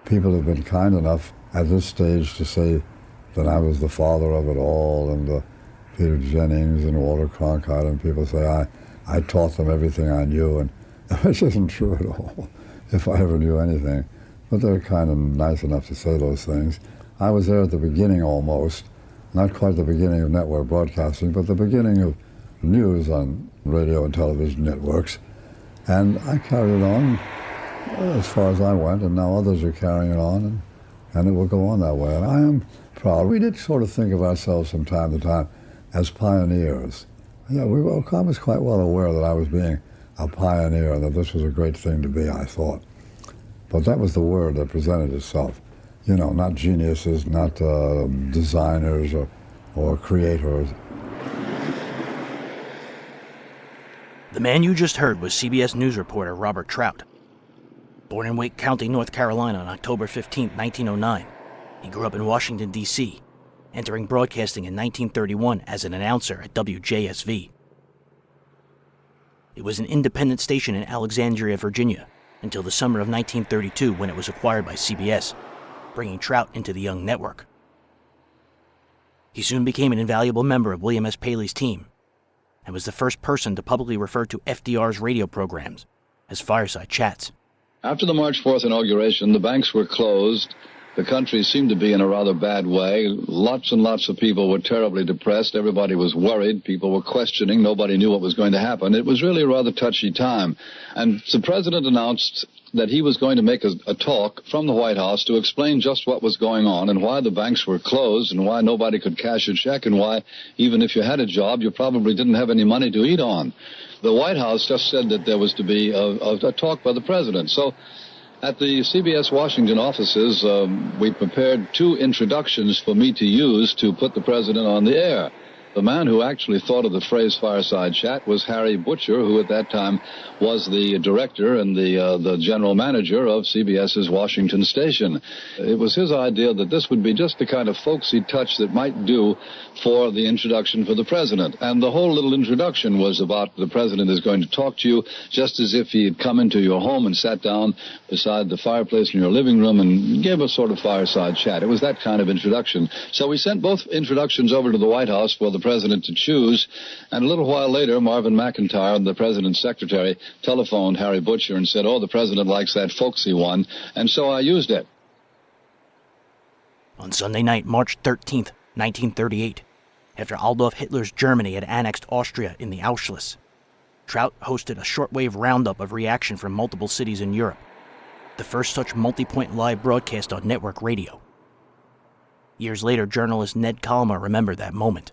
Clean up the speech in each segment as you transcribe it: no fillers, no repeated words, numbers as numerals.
people have been kind enough at this stage to say that I was the father of it all, and Peter Jennings and Walter Cronkite, and people say I taught them everything I knew, and which isn't true at all, if I ever knew anything. But they're kind of nice enough to say those things. I was there at the beginning almost, not quite the beginning of network broadcasting, but the beginning of news on radio and television networks. And I carried it on as far as I went, and now others are carrying it on, and it will go on that way. And I am proud. We did sort of think of ourselves from time to time as pioneers. Yeah, I was quite well aware that I was being a pioneer, and that this was a great thing to be, I thought. But that was the word that presented itself. You know, not geniuses, not designers or creators. The man you just heard was CBS News reporter Robert Trout. Born in Wake County, North Carolina on October 15, 1909, he grew up in Washington, D.C., entering broadcasting in 1931 as an announcer at WJSV. It was an independent station in Alexandria, Virginia, until the summer of 1932 when it was acquired by CBS, bringing Trout into the young network. He soon became an invaluable member of William S. Paley's team, and was the first person to publicly refer to FDR's radio programs as Fireside Chats. After the March 4th inauguration, the banks were closed. The country seemed to be in a rather bad way. Lots and lots of people were terribly depressed. Everybody was worried. People were questioning. Nobody knew what was going to happen. It was really a rather touchy time. And the president announced that he was going to make a talk from the White House to explain just what was going on and why the banks were closed and why nobody could cash a check and why, even if you had a job, you probably didn't have any money to eat on. The White House just said that there was to be a talk by the president. So at the CBS Washington offices, we prepared 2 introductions for me to use to put the president on the air. The man who actually thought of the phrase Fireside Chat was Harry Butcher, who at that time was the director and the general manager of CBS's Washington station. It was his idea that this would be just the kind of folksy touch that might do for the introduction for the president. And the whole little introduction was about the president is going to talk to you just as if he had come into your home and sat down beside the fireplace in your living room and gave a sort of fireside chat. It was that kind of introduction. So we sent both introductions over to the White House for the president to choose, and a little while later, Marvin McIntyre, the president's secretary, telephoned Harry Butcher and said, "Oh, the president likes that folksy one," and so I used it. On Sunday night, March 13th, 1938, after Adolf Hitler's Germany had annexed Austria in the Anschluss, Trout hosted a shortwave roundup of reaction from multiple cities in Europe, the first such multi-point live broadcast on network radio. Years later, journalist Ned Calmer remembered that moment.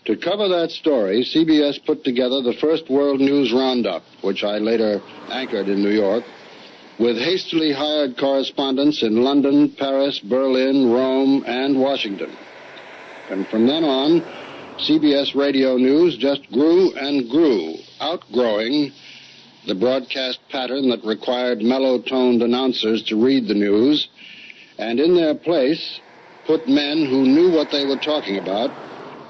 To cover that story, CBS put together the first World News Roundup, which I later anchored in New York, with hastily hired correspondents in London, Paris, Berlin, Rome, and Washington. And from then on, CBS Radio News just grew and grew, outgrowing the broadcast pattern that required mellow-toned announcers to read the news, and in their place put men who knew what they were talking about,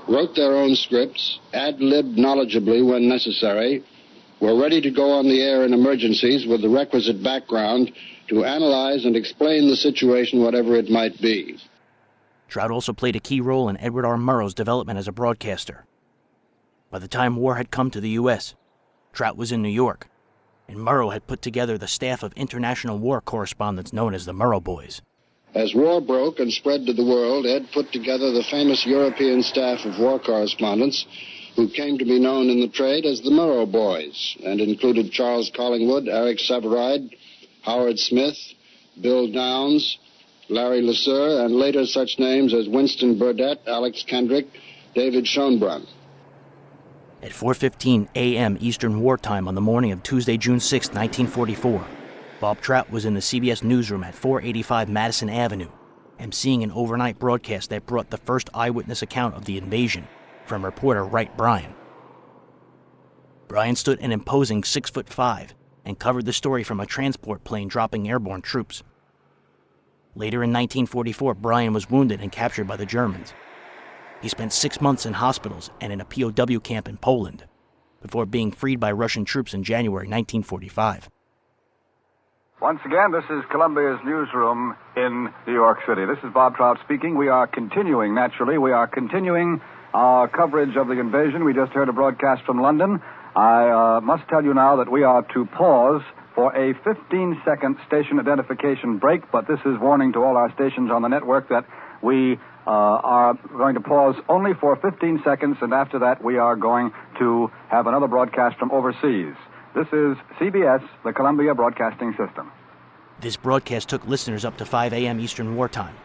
wrote their own scripts, ad-libbed knowledgeably when necessary, were ready to go on the air in emergencies with the requisite background to analyze and explain the situation, whatever it might be. Trout also played a key role in Edward R. Murrow's development as a broadcaster. By the time war had come to the U.S., Trout was in New York, and Murrow had put together the staff of international war correspondents known as the Murrow Boys. As war broke and spread to the world, Ed put together the famous European staff of war correspondents who came to be known in the trade as the Murrow Boys, and included Charles Collingwood, Eric Severide, Howard Smith, Bill Downs, Larry LeSueur, and later such names as Winston Burdett, Alex Kendrick, David Schoenbrunn. At 4:15 a.m. Eastern Wartime on the morning of Tuesday, June 6, 1944, Bob Trout was in the CBS newsroom at 485 Madison Avenue, emceeing an overnight broadcast that brought the first eyewitness account of the invasion from reporter Wright Bryan. Bryan stood an imposing 6'5" and covered the story from a transport plane dropping airborne troops. Later in 1944, Bryan was wounded and captured by the Germans. He spent 6 months in hospitals and in a POW camp in Poland, before being freed by Russian troops in January 1945. Once again, this is Columbia's newsroom in New York City. This is Bob Trout speaking. We are continuing our coverage of the invasion. We just heard a broadcast from London. I must tell you now that we are to pause for a 15-second station identification break, but this is warning to all our stations on the network that we are going to pause only for 15 seconds, and after that we are going to have another broadcast from overseas. This is CBS, the Columbia Broadcasting System. This broadcast took listeners up to 5 a.m. Eastern Wartime.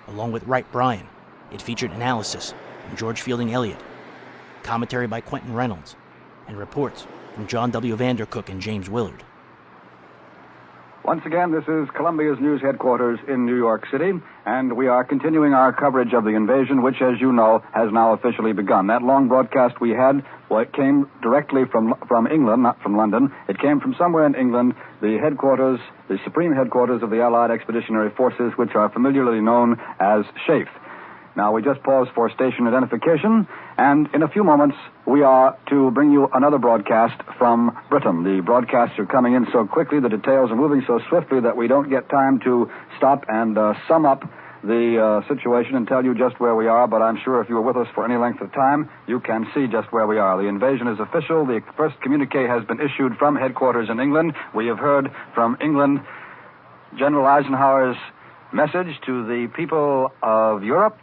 Along with Wright Bryan, it featured analysis from George Fielding Eliot, commentary by Quentin Reynolds, and reports from John W. Vandercook and James Willard. Once again, this is Columbia's news headquarters in New York City, and we are continuing our coverage of the invasion, which, as you know, has now officially begun. That long broadcast we had, well, it came directly from England, not from London. It came from somewhere in England, the headquarters, the supreme headquarters of the Allied Expeditionary Forces, which are familiarly known as SHAEF. Now, we just paused for station identification, and in a few moments, we are to bring you another broadcast from Britain. The broadcasts are coming in so quickly, the details are moving so swiftly that we don't get time to stop and sum up the situation and tell you just where we are, but I'm sure if you were with us for any length of time, you can see just where we are. The invasion is official. The first communique has been issued from headquarters in England. We have heard from England General Eisenhower's message to the people of Europe.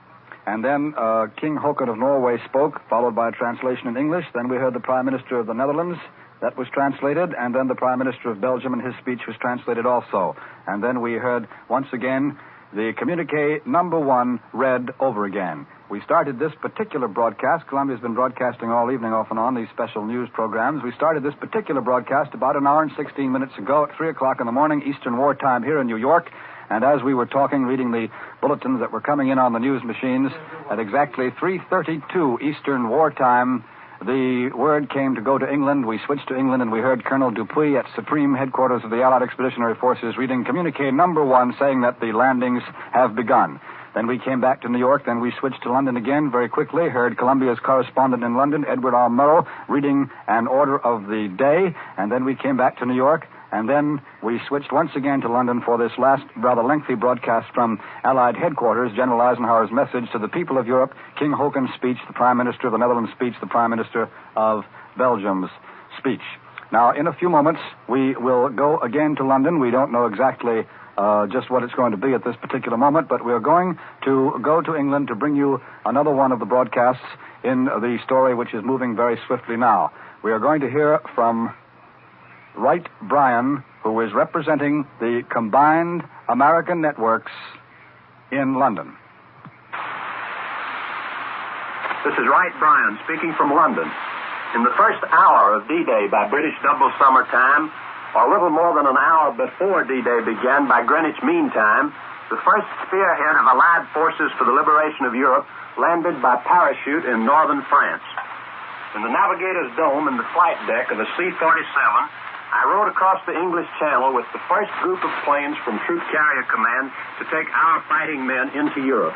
And then King Håkon of Norway spoke, followed by a translation in English. Then we heard the Prime Minister of the Netherlands. That was translated. And then the Prime Minister of Belgium, and his speech was translated also. And then we heard, once again, the communique number 1 read over again. We started this particular broadcast. Columbia's been broadcasting all evening off and on these special news programs. We started this particular broadcast about an hour and 16 minutes ago at 3 o'clock in the morning, Eastern Wartime here in New York. And as we were talking, reading the bulletins that were coming in on the news machines, at exactly 3:32 Eastern Wartime, the word came to go to England. We switched to England, and we heard Colonel Dupuy at Supreme Headquarters of the Allied Expeditionary Forces reading communique number 1, saying that the landings have begun. Then we came back to New York. Then we switched to London again very quickly, heard Columbia's correspondent in London, Edward R. Murrow, reading an order of the day. And then we came back to New York. And then we switched once again to London for this last rather lengthy broadcast from Allied headquarters, General Eisenhower's message to the people of Europe, King Håkon's speech, the Prime Minister of the Netherlands' speech, the Prime Minister of Belgium's speech. Now, in a few moments, we will go again to London. We don't know exactly just what it's going to be at this particular moment, but we're going to go to England to bring you another one of the broadcasts in the story which is moving very swiftly now. We are going to hear from Wright Bryan, who is representing the combined American networks in London. This is Wright Bryan speaking from London. In the first hour of D-Day by British double summer time, or a little more than an hour before D-Day began by Greenwich Mean Time, the first spearhead of Allied forces for the liberation of Europe landed by parachute in northern France. In the navigator's dome in the flight deck of a C-47, I rode across the English Channel with the first group of planes from Troop Carrier Command to take our fighting men into Europe.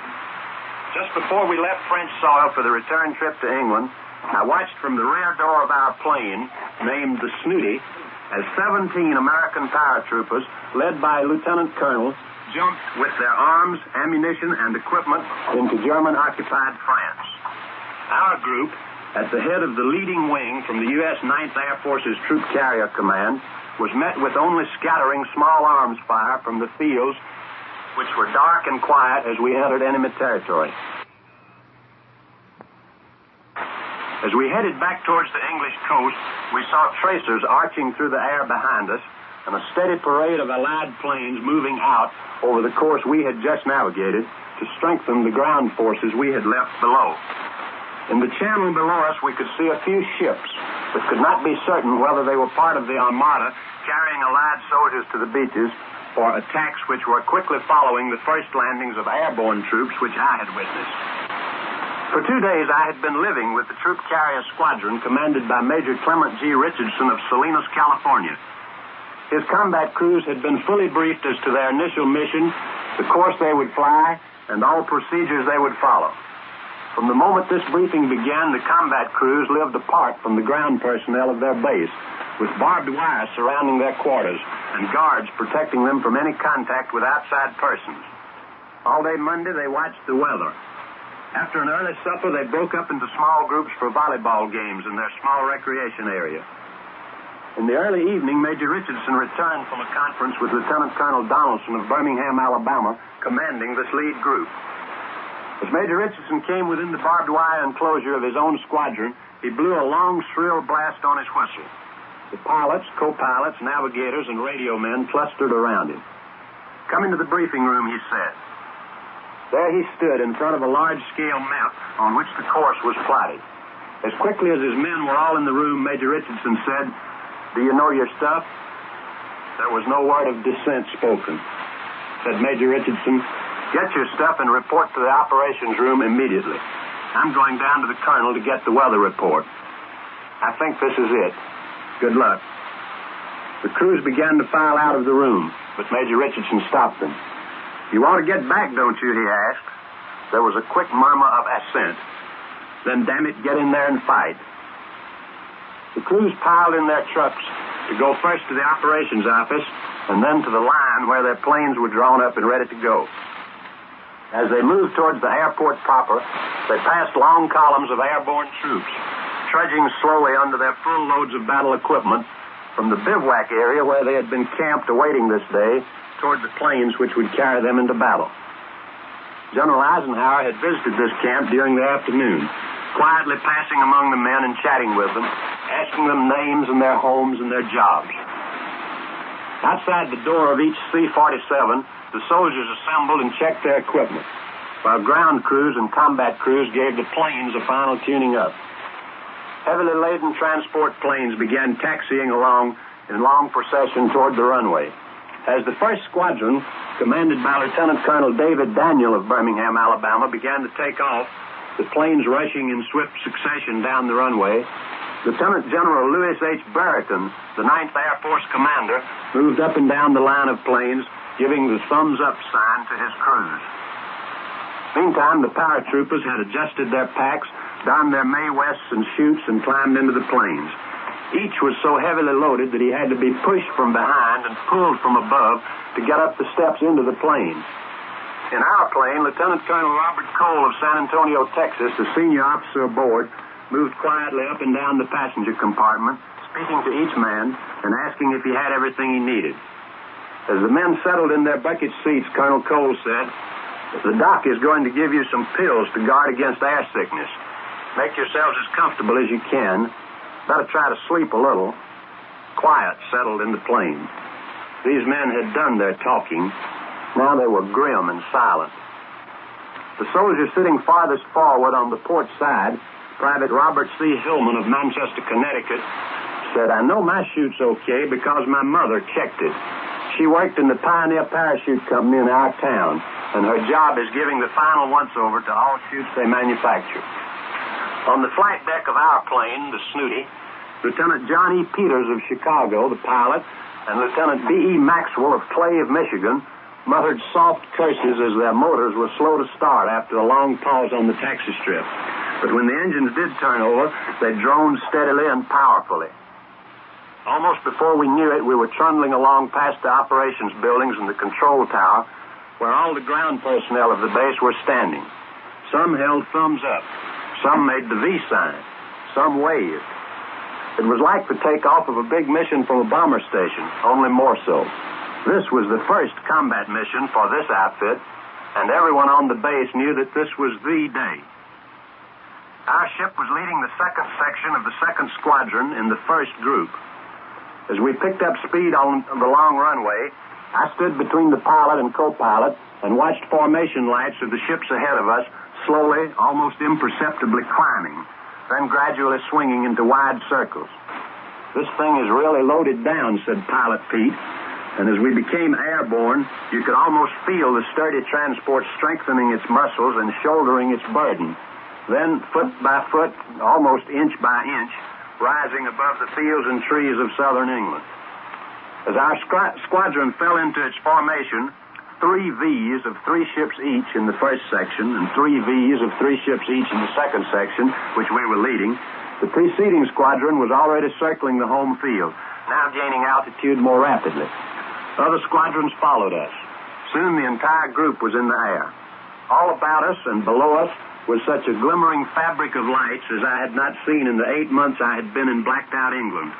Just before we left French soil for the return trip to England, I watched from the rear door of our plane, named the Snooty, as 17 American paratroopers, led by Lieutenant Colonels, jumped with their arms, ammunition, and equipment into German-occupied France. Our group, at the head of the leading wing from the U.S. 9th Air Force's Troop Carrier Command, was met with only scattering small arms fire from the fields, which were dark and quiet as we entered enemy territory. As we headed back towards the English coast, we saw tracers arching through the air behind us and a steady parade of Allied planes moving out over the course we had just navigated to strengthen the ground forces we had left below. In the channel below us, we could see a few ships, but could not be certain whether they were part of the Armada carrying Allied soldiers to the beaches or attacks which were quickly following the first landings of airborne troops which I had witnessed. For 2 days, I had been living with the Troop Carrier Squadron commanded by Major Clement G. Richardson of Salinas, California. His combat crews had been fully briefed as to their initial mission, the course they would fly, and all procedures they would follow. From the moment this briefing began, the combat crews lived apart from the ground personnel of their base, with barbed wire surrounding their quarters and guards protecting them from any contact with outside persons. All day Monday, they watched the weather. After an early supper, they broke up into small groups for volleyball games in their small recreation area. In the early evening, Major Richardson returned from a conference with Lieutenant Colonel Donaldson of Birmingham, Alabama, commanding this lead group. As Major Richardson came within the barbed wire enclosure of his own squadron, he blew a long, shrill blast on his whistle. The pilots, co-pilots, navigators, and radio men clustered around him. "Come into the briefing room," he said. There he stood in front of a large-scale map on which the course was plotted. As quickly as his men were all in the room, Major Richardson said, "Do you know your stuff?" There was no word of dissent spoken. Said Major Richardson, "Get your stuff and report to the operations room immediately. I'm going down to the colonel to get the weather report. I think this is it. Good luck." The crews began to file out of the room, but Major Richardson stopped them. "You want to get back, don't you?" he asked. There was a quick murmur of assent. "Then, damn it, get in there and fight." The crews piled in their trucks to go first to the operations office and then to the line where their planes were drawn up and ready to go. As they moved towards the airport proper, they passed long columns of airborne troops, trudging slowly under their full loads of battle equipment from the bivouac area where they had been camped awaiting this day toward the planes which would carry them into battle. General Eisenhower had visited this camp during the afternoon, quietly passing among the men and chatting with them, asking them names and their homes and their jobs. Outside the door of each C-47, the soldiers assembled and checked their equipment, while ground crews and combat crews gave the planes a final tuning up. Heavily laden transport planes began taxiing along in long procession toward the runway. As the first squadron, commanded by Lieutenant Colonel David Daniel of Birmingham, Alabama, began to take off, the planes rushing in swift succession down the runway, Lieutenant General Lewis H. Brereton, the 9th Air Force commander, moved up and down the line of planes, giving the thumbs-up sign to his crews. Meantime, the paratroopers had adjusted their packs, donned their May vests and chutes, and climbed into the planes. Each was so heavily loaded that he had to be pushed from behind and pulled from above to get up the steps into the plane. In our plane, Lieutenant Colonel Robert Cole of San Antonio, Texas, the senior officer aboard, moved quietly up and down the passenger compartment, speaking to each man and asking if he had everything he needed. As the men settled in their bucket seats, Colonel Cole said, "The doc is going to give you some pills to guard against air sickness. Make yourselves as comfortable as you can. Better try to sleep a little." Quiet settled in the plane. These men had done their talking. Now they were grim and silent. The soldier sitting farthest forward on the port side, Private Robert C. Hillman of Manchester, Connecticut, said, "I know my chute's okay because my mother checked it. She worked in the Pioneer Parachute Company in our town, and her job is giving the final once-over to all chutes they manufacture." On the flight deck of our plane, the Snooty, Lieutenant John E. Peters of Chicago, the pilot, and Lieutenant B.E. Maxwell of Clave, Michigan, muttered soft curses as their motors were slow to start after a long pause on the taxi strip. But when the engines did turn over, they droned steadily and powerfully. Almost before we knew it, we were trundling along past the operations buildings and the control tower, where all the ground personnel of the base were standing. Some held thumbs up. Some made the V sign. Some waved. It was like the takeoff of a big mission from a bomber station, only more so. This was the first combat mission for this outfit, and everyone on the base knew that this was the day. Our ship was leading the second section of the second squadron in the first group. As we picked up speed on the long runway, I stood between the pilot and co-pilot and watched formation lights of the ships ahead of us slowly, almost imperceptibly climbing, then gradually swinging into wide circles. "This thing is really loaded down," said Pilot Pete, and as we became airborne, you could almost feel the sturdy transport strengthening its muscles and shouldering its burden. Then, foot by foot, almost inch by inch, rising above the fields and trees of southern England. As our squadron fell into its formation, 3 Vs of 3 ships each in the first section and 3 Vs of 3 ships each in the second section, which we were leading, The preceding squadron was already circling the home field, now gaining altitude more rapidly. Other squadrons followed us. Soon the entire group was in the air. All about us and below us was such a glimmering fabric of lights as I had not seen in the 8 months I had been in blacked-out England.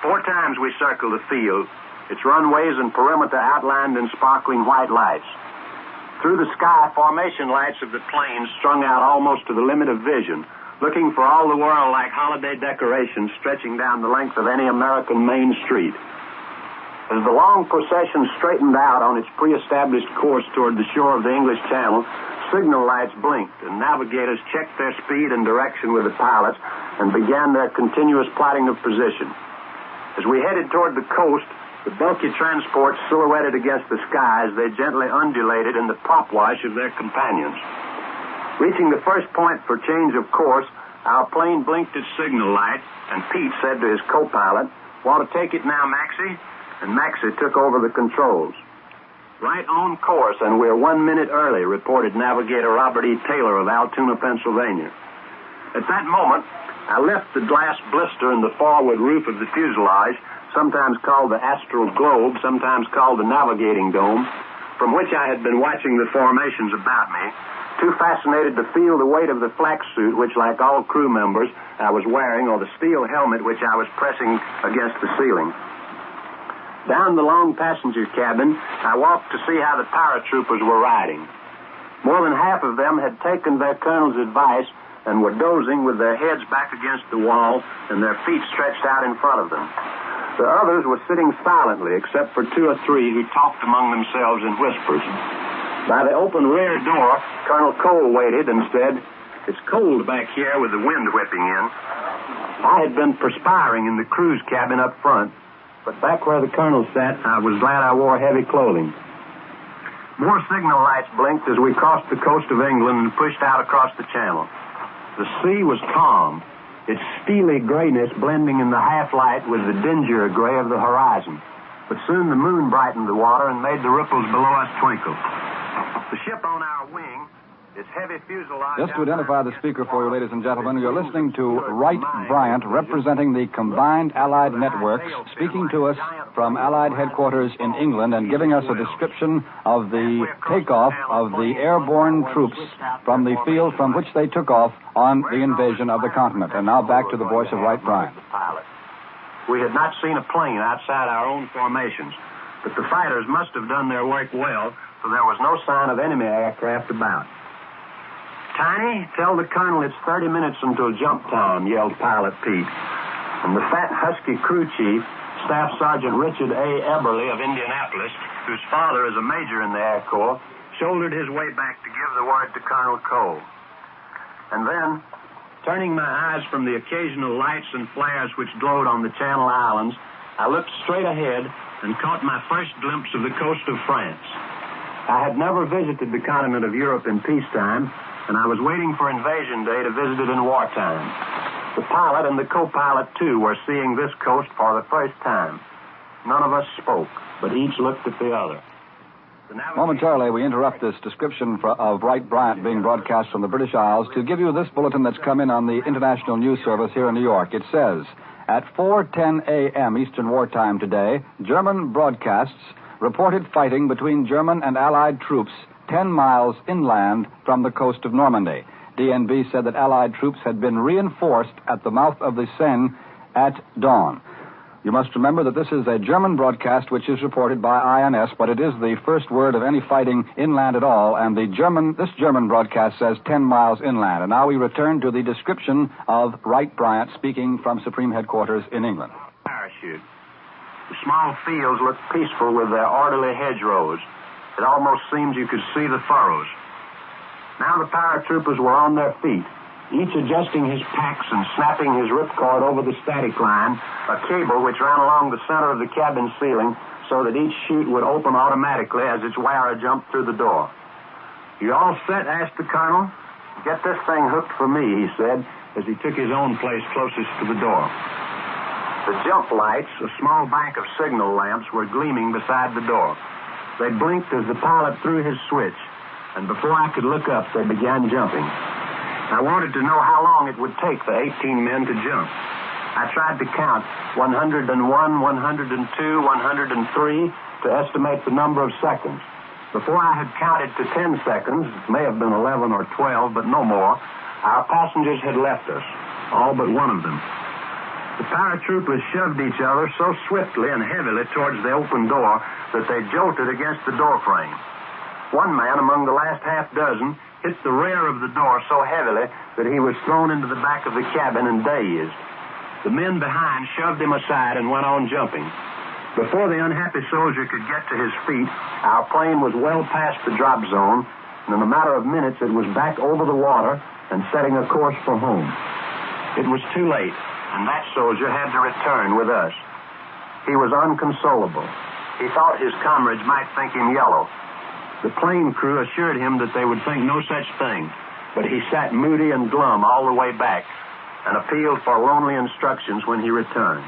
4 times we circled the field, its runways and perimeter outlined in sparkling white lights. Through the sky, formation lights of the planes strung out almost to the limit of vision, looking for all the world like holiday decorations stretching down the length of any American main street. As the long procession straightened out on its pre-established course toward the shore of the English Channel, signal lights blinked and navigators checked their speed and direction with the pilots and began their continuous plotting of position. As we headed toward the coast, the bulky transports silhouetted against the sky as they gently undulated in the prop wash of their companions. Reaching the first point for change of course, our plane blinked its signal light, and Pete said to his co-pilot, "Want to take it now, Maxie?" And Maxie took over the controls. "Right on course, and we're 1 minute early," reported Navigator Robert E. Taylor of Altoona, Pennsylvania. At that moment, I left the glass blister in the forward roof of the fuselage, sometimes called the astral globe, sometimes called the navigating dome, from which I had been watching the formations about me, too fascinated to feel the weight of the flak suit, which, like all crew members, I was wearing, or the steel helmet which I was pressing against the ceiling. Down the long passenger cabin, I walked to see how the paratroopers were riding. More than half of them had taken their colonel's advice and were dozing with their heads back against the wall and their feet stretched out in front of them. The others were sitting silently, except for 2 or 3 who talked among themselves in whispers. By the open rear door, Colonel Cole waited and said, "It's cold back here with the wind whipping in." I had been perspiring in the crew's cabin up front, but back where the colonel sat, I was glad I wore heavy clothing. More signal lights blinked as we crossed the coast of England and pushed out across the channel. The sea was calm, its steely grayness blending in the half-light with the dingier gray of the horizon. But soon the moon brightened the water and made the ripples below us twinkle. The ship on our wing, its heavy fuselage... Just to identify the speaker for you, ladies and gentlemen, you're listening to Wright Bryant, representing the combined Allied networks, speaking to us from Allied headquarters in England and giving us a description of the takeoff of the airborne troops from the field from which they took off on the invasion of the continent. And now back to the voice of Wright Bryant. We had not seen a plane outside our own formations, but the fighters must have done their work well, for there was no sign of enemy aircraft about. "Tiny, tell the colonel it's 30 minutes until jump time," yelled Pilot Pete. And the fat, husky crew chief, Staff Sergeant Richard A. Eberly of Indianapolis, whose father is a major in the Air Corps, shouldered his way back to give the word to Colonel Cole. And then, turning my eyes from the occasional lights and flares which glowed on the Channel Islands, I looked straight ahead and caught my first glimpse of the coast of France. I had never visited the continent of Europe in peacetime, and I was waiting for invasion day to visit it in wartime. The pilot and the co-pilot, too, were seeing this coast for the first time. None of us spoke, but each looked at the other. Momentarily, we interrupt this description of Wright Bryant being broadcast from the British Isles to give you this bulletin that's come in on the International News Service here in New York. It says, at 4:10 a.m. Eastern Wartime today, German broadcasts reported fighting between German and Allied troops 10 miles inland from the coast of Normandy. DNB said that Allied troops had been reinforced at the mouth of the Seine at dawn. You must remember that this is a German broadcast which is reported by INS, but it is the first word of any fighting inland at all, and this German broadcast says 10 miles inland. And now we return to the description of Wright Bryant speaking from Supreme Headquarters in England. Parachute. The small fields looked peaceful with their orderly hedgerows. It almost seemed you could see the furrows. Now the paratroopers were on their feet, each adjusting his packs and snapping his ripcord over the static line, a cable which ran along the center of the cabin ceiling so that each chute would open automatically as its wearer jumped through the door. "You all set?" asked the colonel. "Get this thing hooked for me," he said, as he took his own place closest to the door. The jump lights, a small bank of signal lamps, were gleaming beside the door. They blinked as the pilot threw his switch, and before I could look up, they began jumping. I wanted to know how long it would take for 18 men to jump. I tried to count 101, 102, 103 to estimate the number of seconds. Before I had counted to 10 seconds, it may have been 11 or 12, but no more, our passengers had left us, all but one of them. The paratroopers shoved each other so swiftly and heavily towards the open door that they jolted against the door frame. One man among the last half dozen hit the rear of the door so heavily that he was thrown into the back of the cabin and dazed. The men behind shoved him aside and went on jumping. Before the unhappy soldier could get to his feet, our plane was well past the drop zone, and in a matter of minutes it was back over the water and setting a course for home. It was too late, and that soldier had to return with us. He was unconsolable. He thought his comrades might think him yellow. The plane crew assured him that they would think no such thing, but he sat moody and glum all the way back and appealed for lonely instructions when he returned.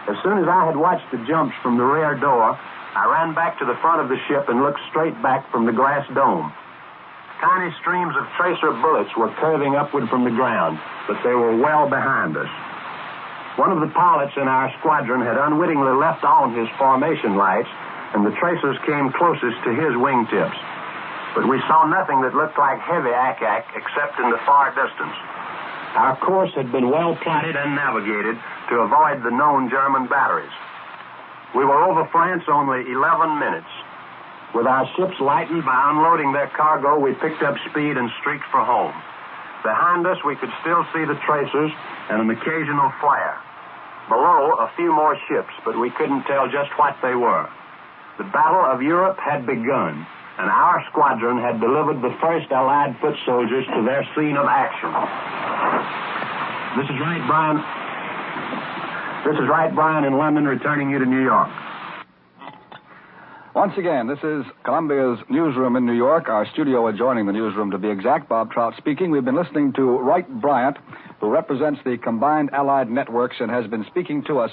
As soon as I had watched the jumps from the rear door, I ran back to the front of the ship and looked straight back from the glass dome. Tiny streams of tracer bullets were curving upward from the ground, but they were well behind us. One of the pilots in our squadron had unwittingly left on his formation lights, and the tracers came closest to his wingtips. But we saw nothing that looked like heavy ack-ack except in the far distance. Our course had been well plotted and navigated to avoid the known German batteries. We were over France only 11 minutes. With our ships lightened by unloading their cargo, we picked up speed and streaked for home. Behind us, we could still see the tracers and an occasional flare. Below, a few more ships, but we couldn't tell just what they were. The Battle of Europe had begun, and our squadron had delivered the first Allied foot soldiers to their scene of action. This is Right Brian in London, returning you to New York. Once again, this is Columbia's newsroom in New York, our studio adjoining the newsroom to be exact. Bob Trout speaking. We've been listening to Wright Bryant, who represents the Combined Allied Networks and has been speaking to us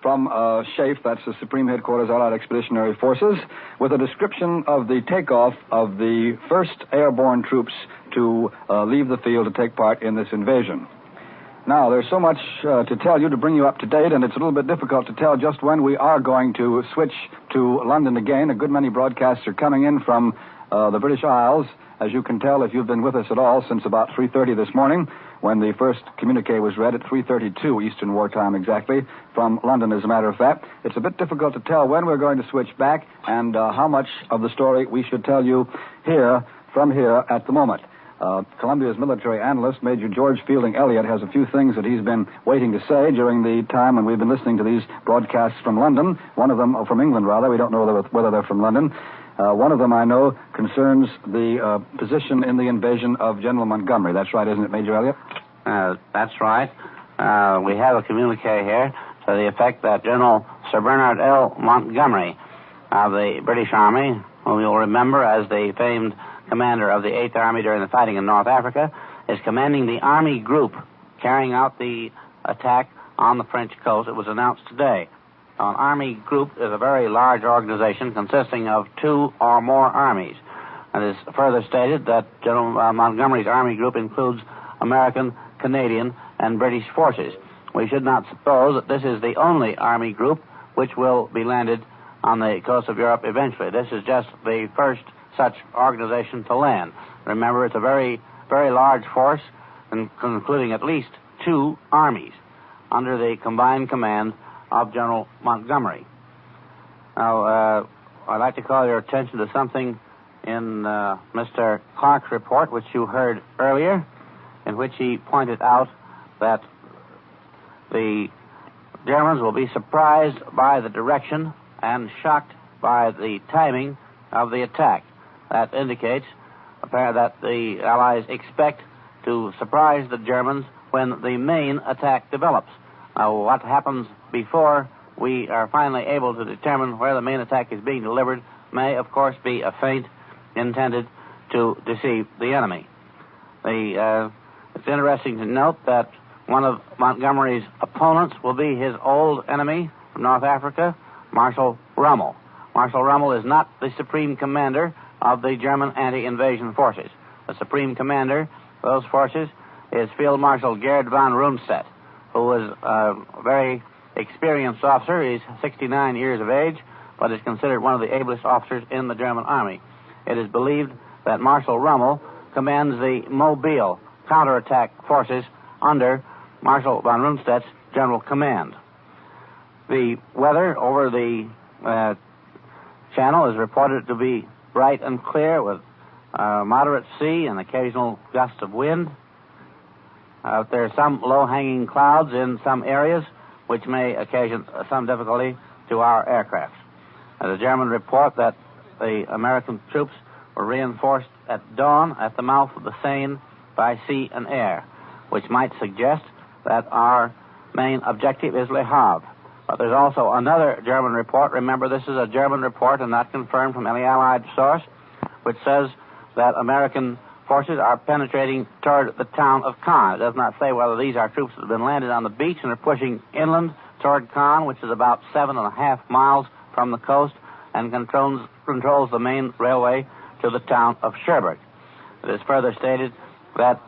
from SHAEF, that's the Supreme Headquarters Allied Expeditionary Forces, with a description of the takeoff of the first airborne troops to leave the field to take part in this invasion. Now, there's so much to tell you, to bring you up to date, and it's a little bit difficult to tell just when we are going to switch to London again. A good many broadcasts are coming in from the British Isles, as you can tell if you've been with us at all, since about 3:30 this morning, when the first communique was read at 3:32 Eastern Wartime exactly, from London, as a matter of fact. It's a bit difficult to tell when we're going to switch back and how much of the story we should tell you from here at the moment. Columbia's military analyst, Major George Fielding Eliot, has a few things that he's been waiting to say during the time when we've been listening to these broadcasts from London. One of them, or from England, rather. We don't know whether they're from London. One of them, I know, concerns the position in the invasion of General Montgomery. That's right, isn't it, Major Eliot? That's right. We have a communique here to the effect that General Sir Bernard L. Montgomery of the British Army, whom you'll remember as the famed commander of the 8th Army during the fighting in North Africa, is commanding the Army Group carrying out the attack on the French coast. It was announced today. An Army Group is a very large organization consisting of 2 or more armies. It is further stated that General Montgomery's Army Group includes American, Canadian, and British forces. We should not suppose that this is the only Army Group which will be landed on the coast of Europe eventually. This is just the first such organization to land. Remember, it's a very, very large force, including at least 2 armies under the combined command of General Montgomery. Now, I'd like to call your attention to something in Mr. Clark's report, which you heard earlier, in which he pointed out that the Germans will be surprised by the direction and shocked by the timing of the attack. That indicates that the Allies expect to surprise the Germans when the main attack develops. Now, what happens before we are finally able to determine where the main attack is being delivered may, of course, be a feint intended to deceive the enemy. It's interesting to note that one of Montgomery's opponents will be his old enemy from North Africa, Marshal Rommel. Marshal Rommel is not the supreme commander of the German anti-invasion forces. The supreme commander those forces is Field Marshal Gerd von Rundstedt, who was a very experienced officer. He's 69 years of age, but is considered one of the ablest officers in the German army. It is believed that Marshal Rommel commands the Mobile counterattack forces under Marshal von Rundstedt's general command. The weather over the channel is reported to be bright and clear with moderate sea and occasional gusts of wind. There are some low-hanging clouds in some areas, which may occasion some difficulty to our aircraft. The German report that the American troops were reinforced at dawn at the mouth of the Seine by sea and air, which might suggest that our main objective is Le Havre. But there's also another German report. Remember, this is a German report and not confirmed from any Allied source, which says that American forces are penetrating toward the town of Caen. It does not say whether these are troops that have been landed on the beach and are pushing inland toward Caen, which is about 7.5 miles from the coast, and controls the main railway to the town of Cherbourg. It is further stated that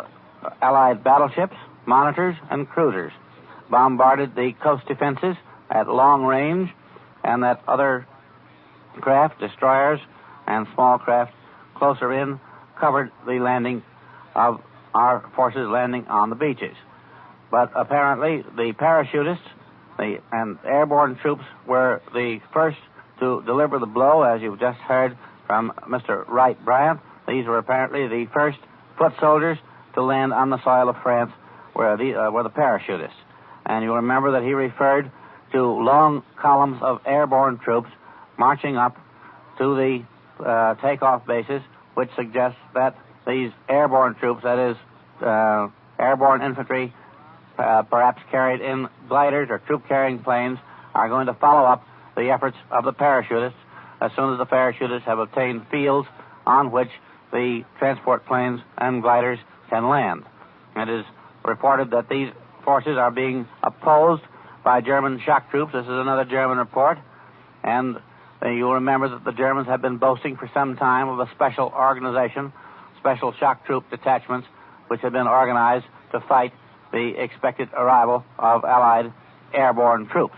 Allied battleships, monitors, and cruisers bombarded the coast defenses at long range, and that other craft, destroyers, and small craft closer in covered the landing of our forces landing on the beaches. But apparently the parachutists and airborne troops were the first to deliver the blow, as you've just heard from Mr. Wright Bryant. These were apparently the first foot soldiers to land on the soil of France, were the parachutists. And you'll remember that he referred to long columns of airborne troops marching up to the takeoff bases, which suggests that these airborne troops, that is, airborne infantry, perhaps carried in gliders or troop-carrying planes, are going to follow up the efforts of the parachutists as soon as the parachutists have obtained fields on which the transport planes and gliders can land. It is reported that these forces are being opposed by German shock troops. This is another German report. And you'll remember that the Germans have been boasting for some time of a special organization, special shock troop detachments, which have been organized to fight the expected arrival of Allied airborne troops.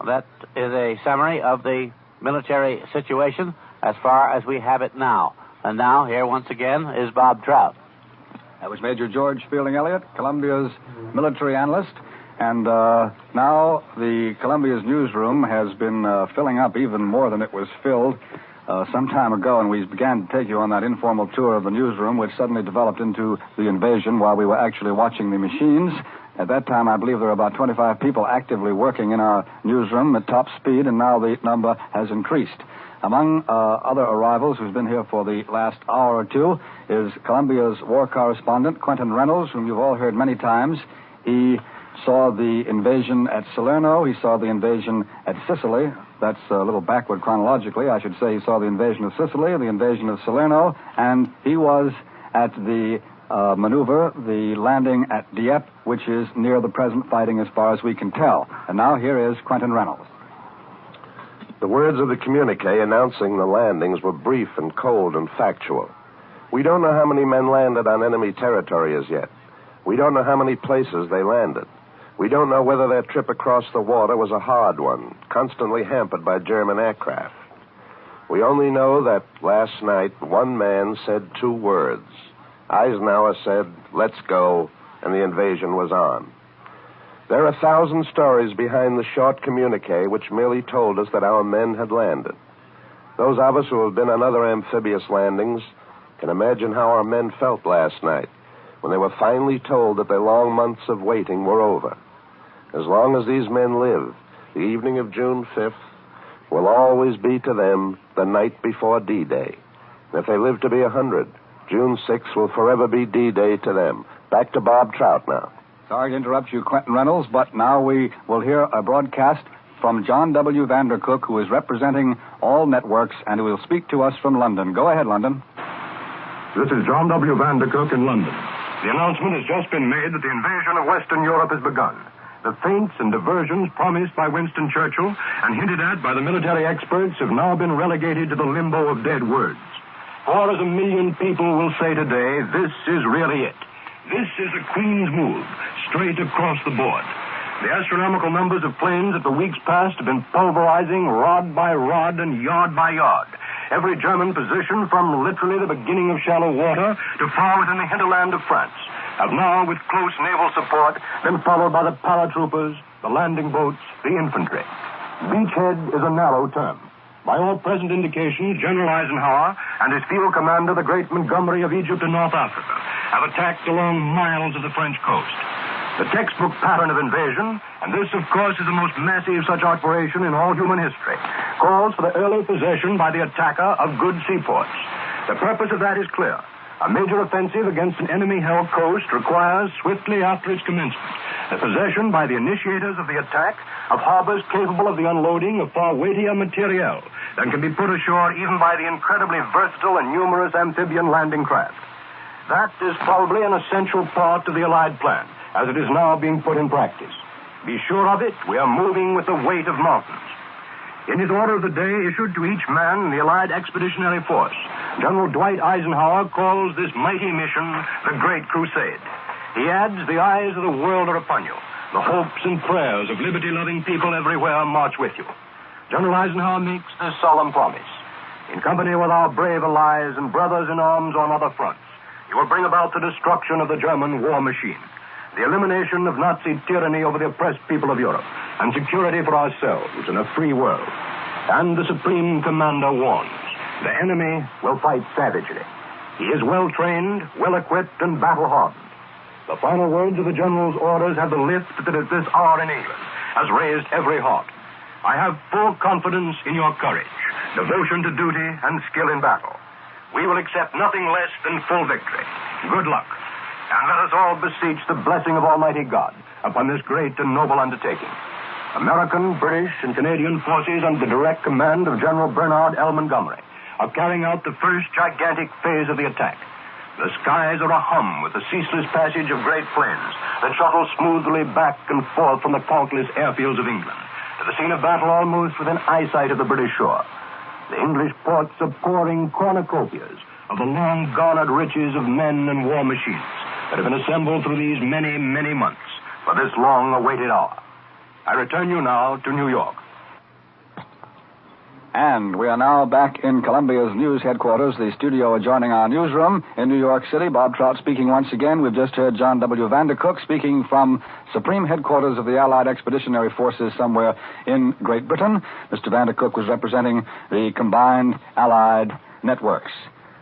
That is a summary of the military situation as far as we have it now. And now, here once again, is Bob Trout. That was Major George Fielding Eliot, Columbia's military analyst. And now the Columbia's newsroom has been filling up even more than it was filled some time ago, and we began to take you on that informal tour of the newsroom, which suddenly developed into the invasion while we were actually watching the machines. At that time, I believe there were about 25 people actively working in our newsroom at top speed, and now the number has increased. Among other arrivals who's been here for the last hour or two is Columbia's war correspondent, Quentin Reynolds, whom you've all heard many times. He saw the invasion at Salerno. He saw the invasion at Sicily. That's a little backward chronologically. I should say he saw the invasion of Sicily, the invasion of Salerno, and he was at the maneuver, the landing at Dieppe, which is near the present fighting as far as we can tell. And now here is Quentin Reynolds. The words of the communique announcing the landings were brief and cold and factual. We don't know how many men landed on enemy territory as yet. We don't know how many places they landed. We don't know whether their trip across the water was a hard one, constantly hampered by German aircraft. We only know that last night one man said 2 words. Eisenhower said, "Let's go," and the invasion was on. There are 1,000 stories behind the short communique which merely told us that our men had landed. Those of us who have been on other amphibious landings can imagine how our men felt last night when they were finally told that their long months of waiting were over. As long as these men live, the evening of June 5th will always be to them the night before D-Day. And if they live to be 100, June 6th will forever be D-Day to them. Back to Bob Trout now. Sorry to interrupt you, Quentin Reynolds, but now we will hear a broadcast from John W. Vandercook, who is representing all networks, and who will speak to us from London. Go ahead, London. This is John W. Vandercook in London. The announcement has just been made that the invasion of Western Europe has begun. The feints and diversions promised by Winston Churchill and hinted at by the military experts have now been relegated to the limbo of dead words. For, as 1 million people will say today, this is really it. This is the Queen's move, straight across the board. The astronomical numbers of planes at the weeks past have been pulverizing rod by rod and yard by yard. Every German position from literally the beginning of shallow water to far within the hinterland of France have now, with close naval support, been followed by the paratroopers, the landing boats, the infantry. Beachhead is a narrow term. By all present indications, General Eisenhower and his field commander, the great Montgomery of Egypt and North Africa, have attacked along miles of the French coast. The textbook pattern of invasion, and this, of course, is the most massive such operation in all human history, calls for the early possession by the attacker of good seaports. The purpose of that is clear. A major offensive against an enemy-held coast requires, swiftly after its commencement, the possession by the initiators of the attack of harbors capable of the unloading of far weightier materiel than can be put ashore even by the incredibly versatile and numerous amphibian landing craft. That is probably an essential part of the Allied plan, as it is now being put in practice. Be sure of it, we are moving with the weight of mountains. In his order of the day issued to each man in the Allied Expeditionary Force, General Dwight Eisenhower calls this mighty mission the Great Crusade. He adds, the eyes of the world are upon you. The hopes and prayers of liberty-loving people everywhere march with you. General Eisenhower makes this solemn promise. In company with our brave allies and brothers in arms on other fronts, you will bring about the destruction of the German war machine, the elimination of Nazi tyranny over the oppressed people of Europe, and security for ourselves in a free world. And the Supreme Commander warns, the enemy will fight savagely. He is well-trained, well-equipped, and battle-hardened. The final words of the General's orders have the lift that at this hour in England has raised every heart. I have full confidence in your courage, devotion to duty, and skill in battle. We will accept nothing less than full victory. Good luck. And let us all beseech the blessing of Almighty God upon this great and noble undertaking. American, British, and Canadian forces under the direct command of General Bernard L. Montgomery are carrying out the first gigantic phase of the attack. The skies are ahum with the ceaseless passage of great planes that shuttle smoothly back and forth from the countless airfields of England to the scene of battle almost within eyesight of the British shore. The English ports are pouring cornucopias of the long-garnered riches of men and war machines that have been assembled through these many, many months for this long-awaited hour. I return you now to New York. And we are now back in Columbia's news headquarters, the studio adjoining our newsroom in New York City. Bob Trout speaking once again. We've just heard John W. Vandercook speaking from Supreme Headquarters of the Allied Expeditionary Forces somewhere in Great Britain. Mr. Vandercook was representing the combined Allied networks.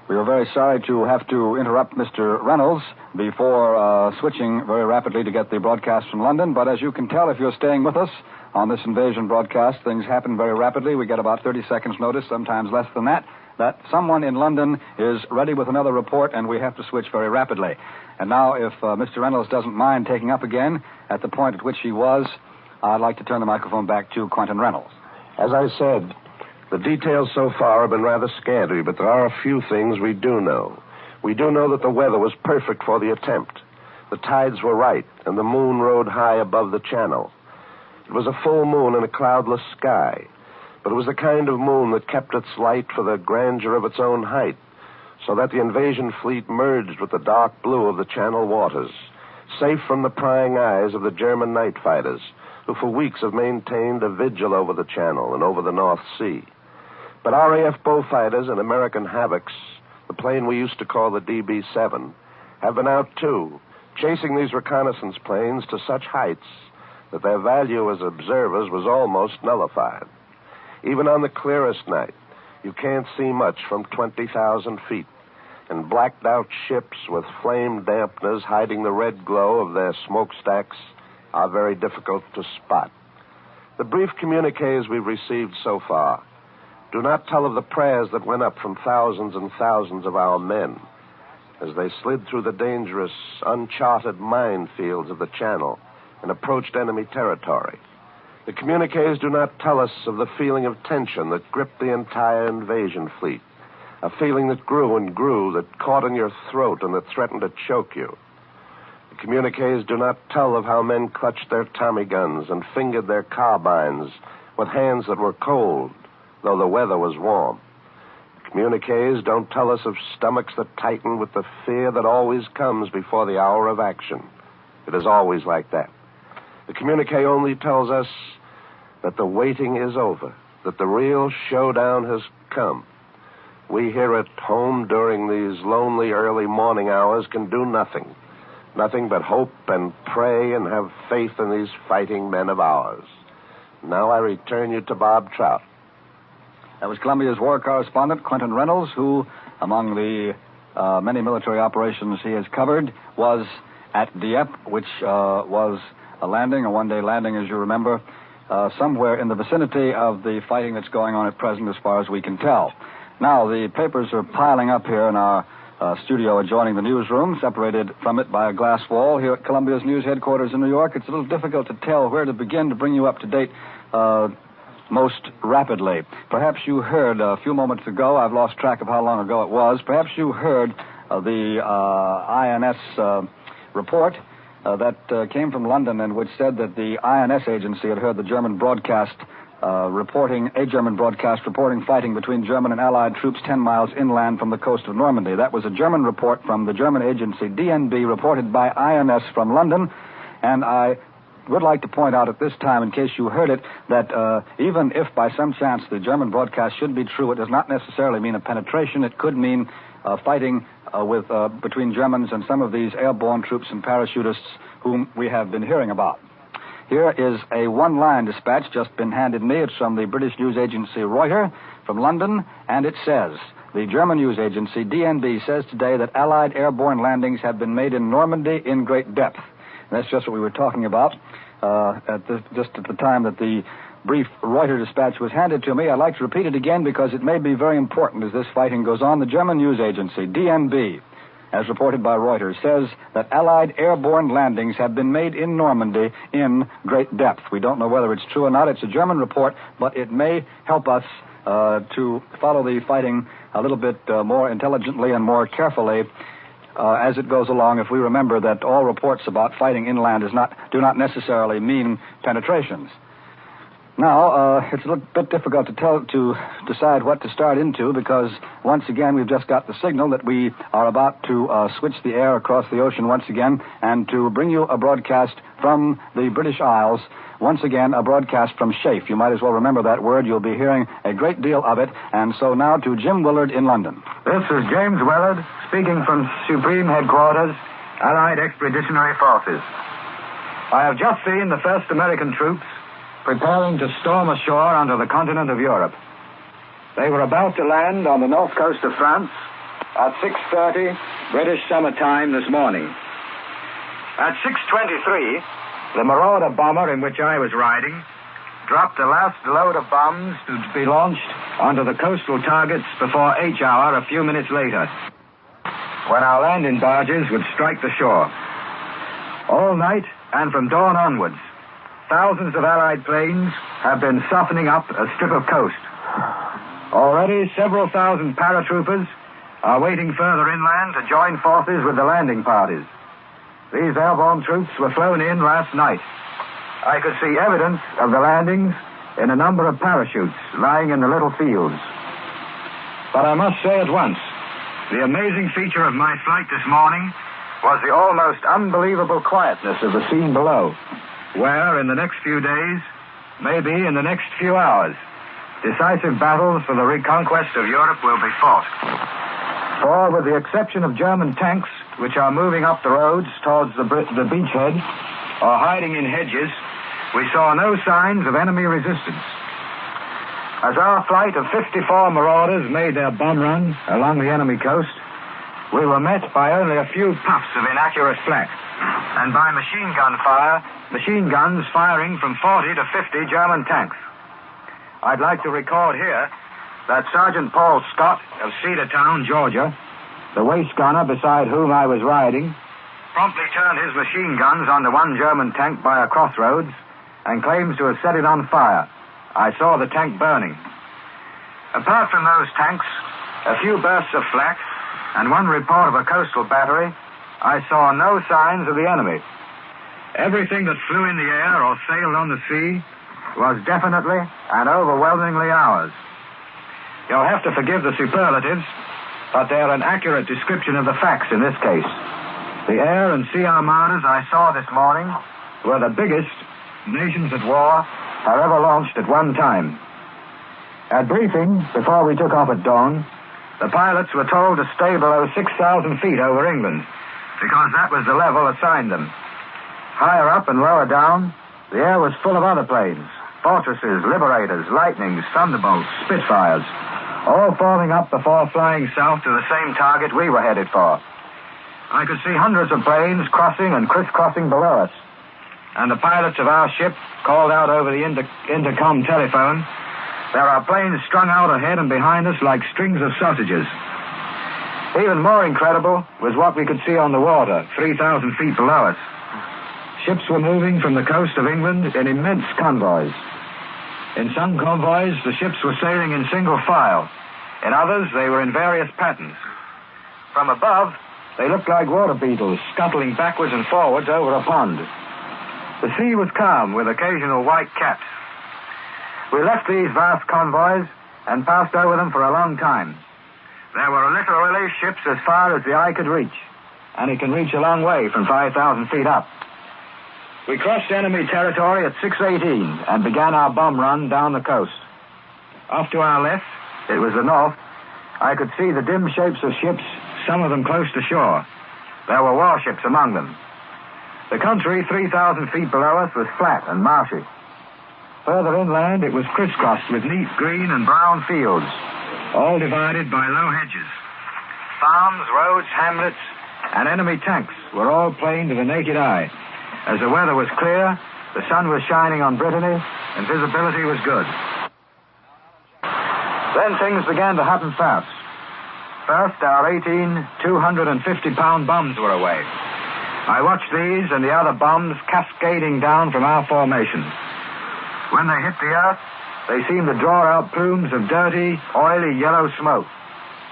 We were very sorry to have to interrupt Mr. Reynolds before switching very rapidly to get the broadcast from London, but as you can tell if you're staying with us on this invasion broadcast, things happen very rapidly. We get about 30 seconds notice, sometimes less than that someone in London is ready with another report, and we have to switch very rapidly. And now, if Mr. Reynolds doesn't mind taking up again at the point at which he was, I'd like to turn the microphone back to Quentin Reynolds. As I said, the details so far have been rather scanty, but there are a few things we do know. We do know that the weather was perfect for the attempt. The tides were right, and the moon rode high above the channel. It was a full moon in a cloudless sky, but it was the kind of moon that kept its light for the grandeur of its own height, so that the invasion fleet merged with the dark blue of the channel waters, safe from the prying eyes of the German night fighters, who for weeks have maintained a vigil over the channel and over the North Sea. But RAF Beaufighters and American Havocs, the plane we used to call the DB-7, have been out too, chasing these reconnaissance planes to such heights that their value as observers was almost nullified. Even on the clearest night, you can't see much from 20,000 feet, and blacked-out ships with flame dampeners hiding the red glow of their smokestacks are very difficult to spot. The brief communiques we've received so far do not tell of the prayers that went up from thousands and thousands of our men as they slid through the dangerous, uncharted minefields of the Channel and approached enemy territory. The communiques do not tell us of the feeling of tension that gripped the entire invasion fleet, a feeling that grew and grew, that caught in your throat and that threatened to choke you. The communiques do not tell of how men clutched their Tommy guns and fingered their carbines with hands that were cold, though the weather was warm. The Communiques don't tell us of stomachs that tighten with the fear that always comes before the hour of action. It is always like that. The communique only tells us that the waiting is over, that the real showdown has come. We here at home during these lonely early morning hours can do nothing. Nothing but hope and pray and have faith in these fighting men of ours. Now I return you to Bob Trout. That was Columbia's war correspondent, Quentin Reynolds, who, among the many military operations he has covered, was at Dieppe, which was a one-day landing, as you remember, somewhere in the vicinity of the fighting that's going on at present, as far as we can tell. Now, the papers are piling up here in our studio adjoining the newsroom, separated from it by a glass wall here at Columbia's news headquarters in New York. It's a little difficult to tell where to begin to bring you up to date most rapidly. Perhaps you heard a few moments ago, I've lost track of how long ago it was, perhaps you heard the INS report that came from London and which said that the INS agency had heard the German broadcast reporting fighting between German and Allied troops 10 miles inland from the coast of Normandy. That was a German report from the German agency DNB, reported by INS from London, and I would like to point out at this time, in case you heard it, that even if by some chance the German broadcast should be true, it does not necessarily mean a penetration. It could mean fighting between Germans and some of these airborne troops and parachutists whom we have been hearing about. Here is a one-line dispatch just been handed me. It's from the British news agency Reuters from London, and it says, the German news agency DNB says today that Allied airborne landings have been made in Normandy in great depth. And that's just what we were talking about just at the time that the brief Reuters dispatch was handed to me. I'd like to repeat it again because it may be very important as this fighting goes on. The German news agency, DNB, as reported by Reuters, says that Allied airborne landings have been made in Normandy in great depth. We don't know whether it's true or not. It's a German report, but it may help us to follow the fighting a little bit more intelligently and more carefully as it goes along, if we remember that all reports about fighting inland do not necessarily mean penetrations. Now, it's a little bit difficult to decide what to start into because, once again, we've just got the signal that we are about to switch the air across the ocean once again and to bring you a broadcast from the British Isles, once again, a broadcast from Chafe. You might as well remember that word. You'll be hearing a great deal of it. And so now to Jim Willard in London. This is James Willard, speaking from Supreme Headquarters, Allied Expeditionary Forces. I have just seen the first American troops preparing to storm ashore onto the continent of Europe. They were about to land on the north coast of France at 6:30 British summer time this morning. At 6:23, the Marauder bomber in which I was riding dropped the last load of bombs to be launched onto the coastal targets before H hour a few minutes later, when our landing barges would strike the shore. All night and from dawn onwards, thousands of Allied planes have been softening up a strip of coast. Already, several thousand paratroopers are waiting further inland to join forces with the landing parties. These airborne troops were flown in last night. I could see evidence of the landings in a number of parachutes lying in the little fields. But I must say at once, the amazing feature of my flight this morning was the almost unbelievable quietness of the scene below, where in the next few days, maybe in the next few hours, decisive battles for the reconquest of Europe will be fought. For with the exception of German tanks, which are moving up the roads towards the beachhead or hiding in hedges, we saw no signs of enemy resistance. As our flight of 54 Marauders made their bomb run along the enemy coast, we were met by only a few puffs of inaccurate flak, and by machine guns firing from 40 to 50 German tanks. I'd like to record here that Sergeant Paul Scott of Cedartown, Georgia, the waist gunner beside whom I was riding, promptly turned his machine guns onto one German tank by a crossroads and claims to have set it on fire. I saw the tank burning. Apart from those tanks, a few bursts of flak, and one report of a coastal battery, I saw no signs of the enemy. Everything that flew in the air or sailed on the sea was definitely and overwhelmingly ours. You'll have to forgive the superlatives, but they're an accurate description of the facts in this case. The air and sea armadas I saw this morning were the biggest nations at war are ever launched at one time. At briefing, before we took off at dawn, the pilots were told to stay below 6,000 feet over England, because that was the level assigned them. Higher up and lower down, the air was full of other planes, Fortresses, Liberators, Lightnings, Thunderbolts, Spitfires, all forming up before flying south to the same target we were headed for. I could see hundreds of planes crossing and crisscrossing below us, and the pilots of our ship called out over the intercom telephone, "There are planes strung out ahead and behind us like strings of sausages." Even more incredible was what we could see on the water, 3,000 feet below us. Ships were moving from the coast of England in immense convoys. In some convoys, the ships were sailing in single file. In others, they were in various patterns. From above, they looked like water beetles scuttling backwards and forwards over a pond. The sea was calm with occasional white caps. We left these vast convoys and passed over them for a long time. There were literally ships as far as the eye could reach, and it can reach a long way from 5,000 feet up. We crossed enemy territory at 6:18 and began our bomb run down the coast. Off to our left, it was the north, I could see the dim shapes of ships, some of them close to shore. There were warships among them. The country 3,000 feet below us was flat and marshy. Further inland, it was crisscrossed with neat green and brown fields, all divided by low hedges. Farms, roads, hamlets, and enemy tanks were all plain to the naked eye. As the weather was clear, the sun was shining on Brittany, and visibility was good. Then things began to happen fast. First, our 18 250-pound bombs were away. I watched these and the other bombs cascading down from our formation. When they hit the earth, they seemed to draw out plumes of dirty, oily yellow smoke,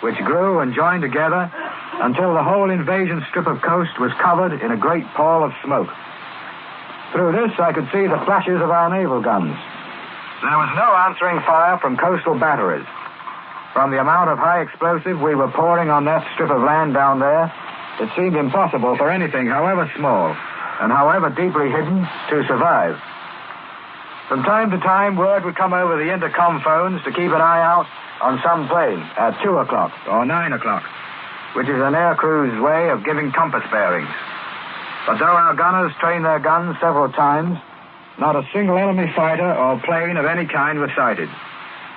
which grew and joined together until the whole invasion strip of coast was covered in a great pall of smoke. Through this, I could see the flashes of our naval guns. There was no answering fire from coastal batteries. From the amount of high explosive we were pouring on that strip of land down there, it seemed impossible for anything, however small and however deeply hidden, to survive. From time to time, word would come over the intercom phones to keep an eye out on some plane at 2 o'clock or 9 o'clock, which is an air crew's way of giving compass bearings. But though our gunners trained their guns several times, not a single enemy fighter or plane of any kind was sighted.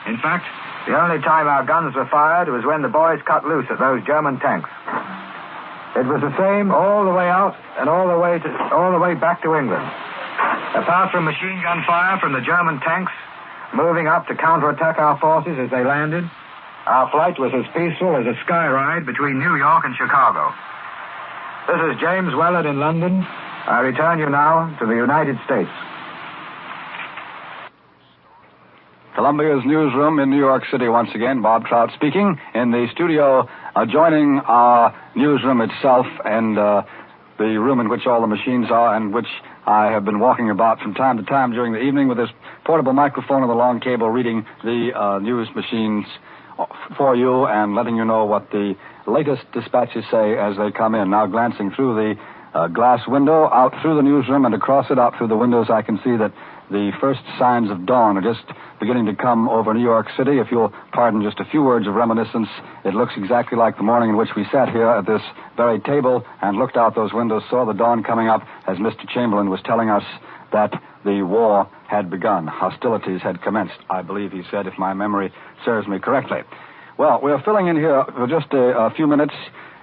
In fact, the only time our guns were fired was when the boys cut loose at those German tanks. It was the same all the way out and all the way back to England. Apart from machine gun fire from the German tanks moving up to counterattack our forces as they landed, our flight was as peaceful as a sky ride between New York and Chicago. This is James Wellard in London. I return you now to the United States. Columbia's newsroom in New York City once again. Bob Trout speaking. In the studio adjoining our newsroom itself and the room in which all the machines are and which I have been walking about from time to time during the evening with this portable microphone and the long cable reading the news machines for you and letting you know what the latest dispatches say as they come in. Now glancing through the glass window out through the newsroom and across it out through the windows, I can see that the first signs of dawn are just beginning to come over New York City. If you'll pardon just a few words of reminiscence, it looks exactly like the morning in which we sat here at this very table and looked out those windows, saw the dawn coming up as Mr. Chamberlain was telling us that the war had begun. Hostilities had commenced, I believe he said, if my memory serves me correctly. Well, we're filling in here for just a few minutes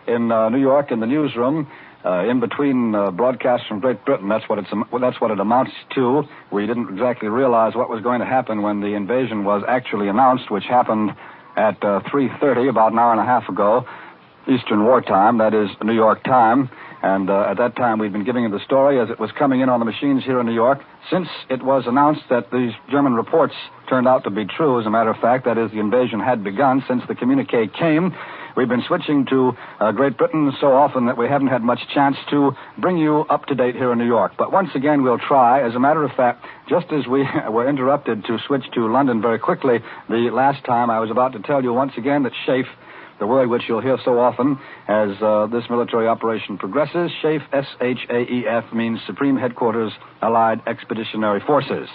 in New York in the newsroom. In between broadcasts from Great Britain, that's what it amounts to. We didn't exactly realize what was going to happen when the invasion was actually announced, which happened at 3:30, about an hour and a half ago, Eastern War Time, that is New York time. And at that time, we'd been giving you the story as it was coming in on the machines here in New York. Since it was announced that these German reports turned out to be true, as a matter of fact, that is, the invasion had begun, since the communique came, we've been switching to Great Britain so often that we haven't had much chance to bring you up to date here in New York. But once again, we'll try. As a matter of fact, just as we were interrupted to switch to London very quickly the last time, I was about to tell you once again that SHAEF, the word which you'll hear so often as this military operation progresses, SHAEF, S-H-A-E-F, means Supreme Headquarters Allied Expeditionary Forces.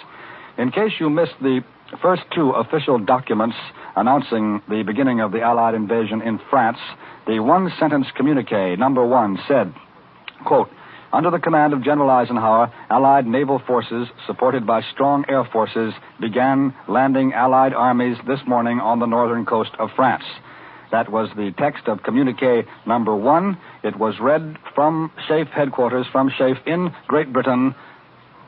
In case you missed the first two official documents announcing the beginning of the Allied invasion in France, the one-sentence communique, number 1, said, quote, under the command of General Eisenhower, Allied naval forces, supported by strong air forces, began landing Allied armies this morning on the northern coast of France. That was the text of communique number 1. It was read from SHAEF headquarters, from SHAEF in Great Britain,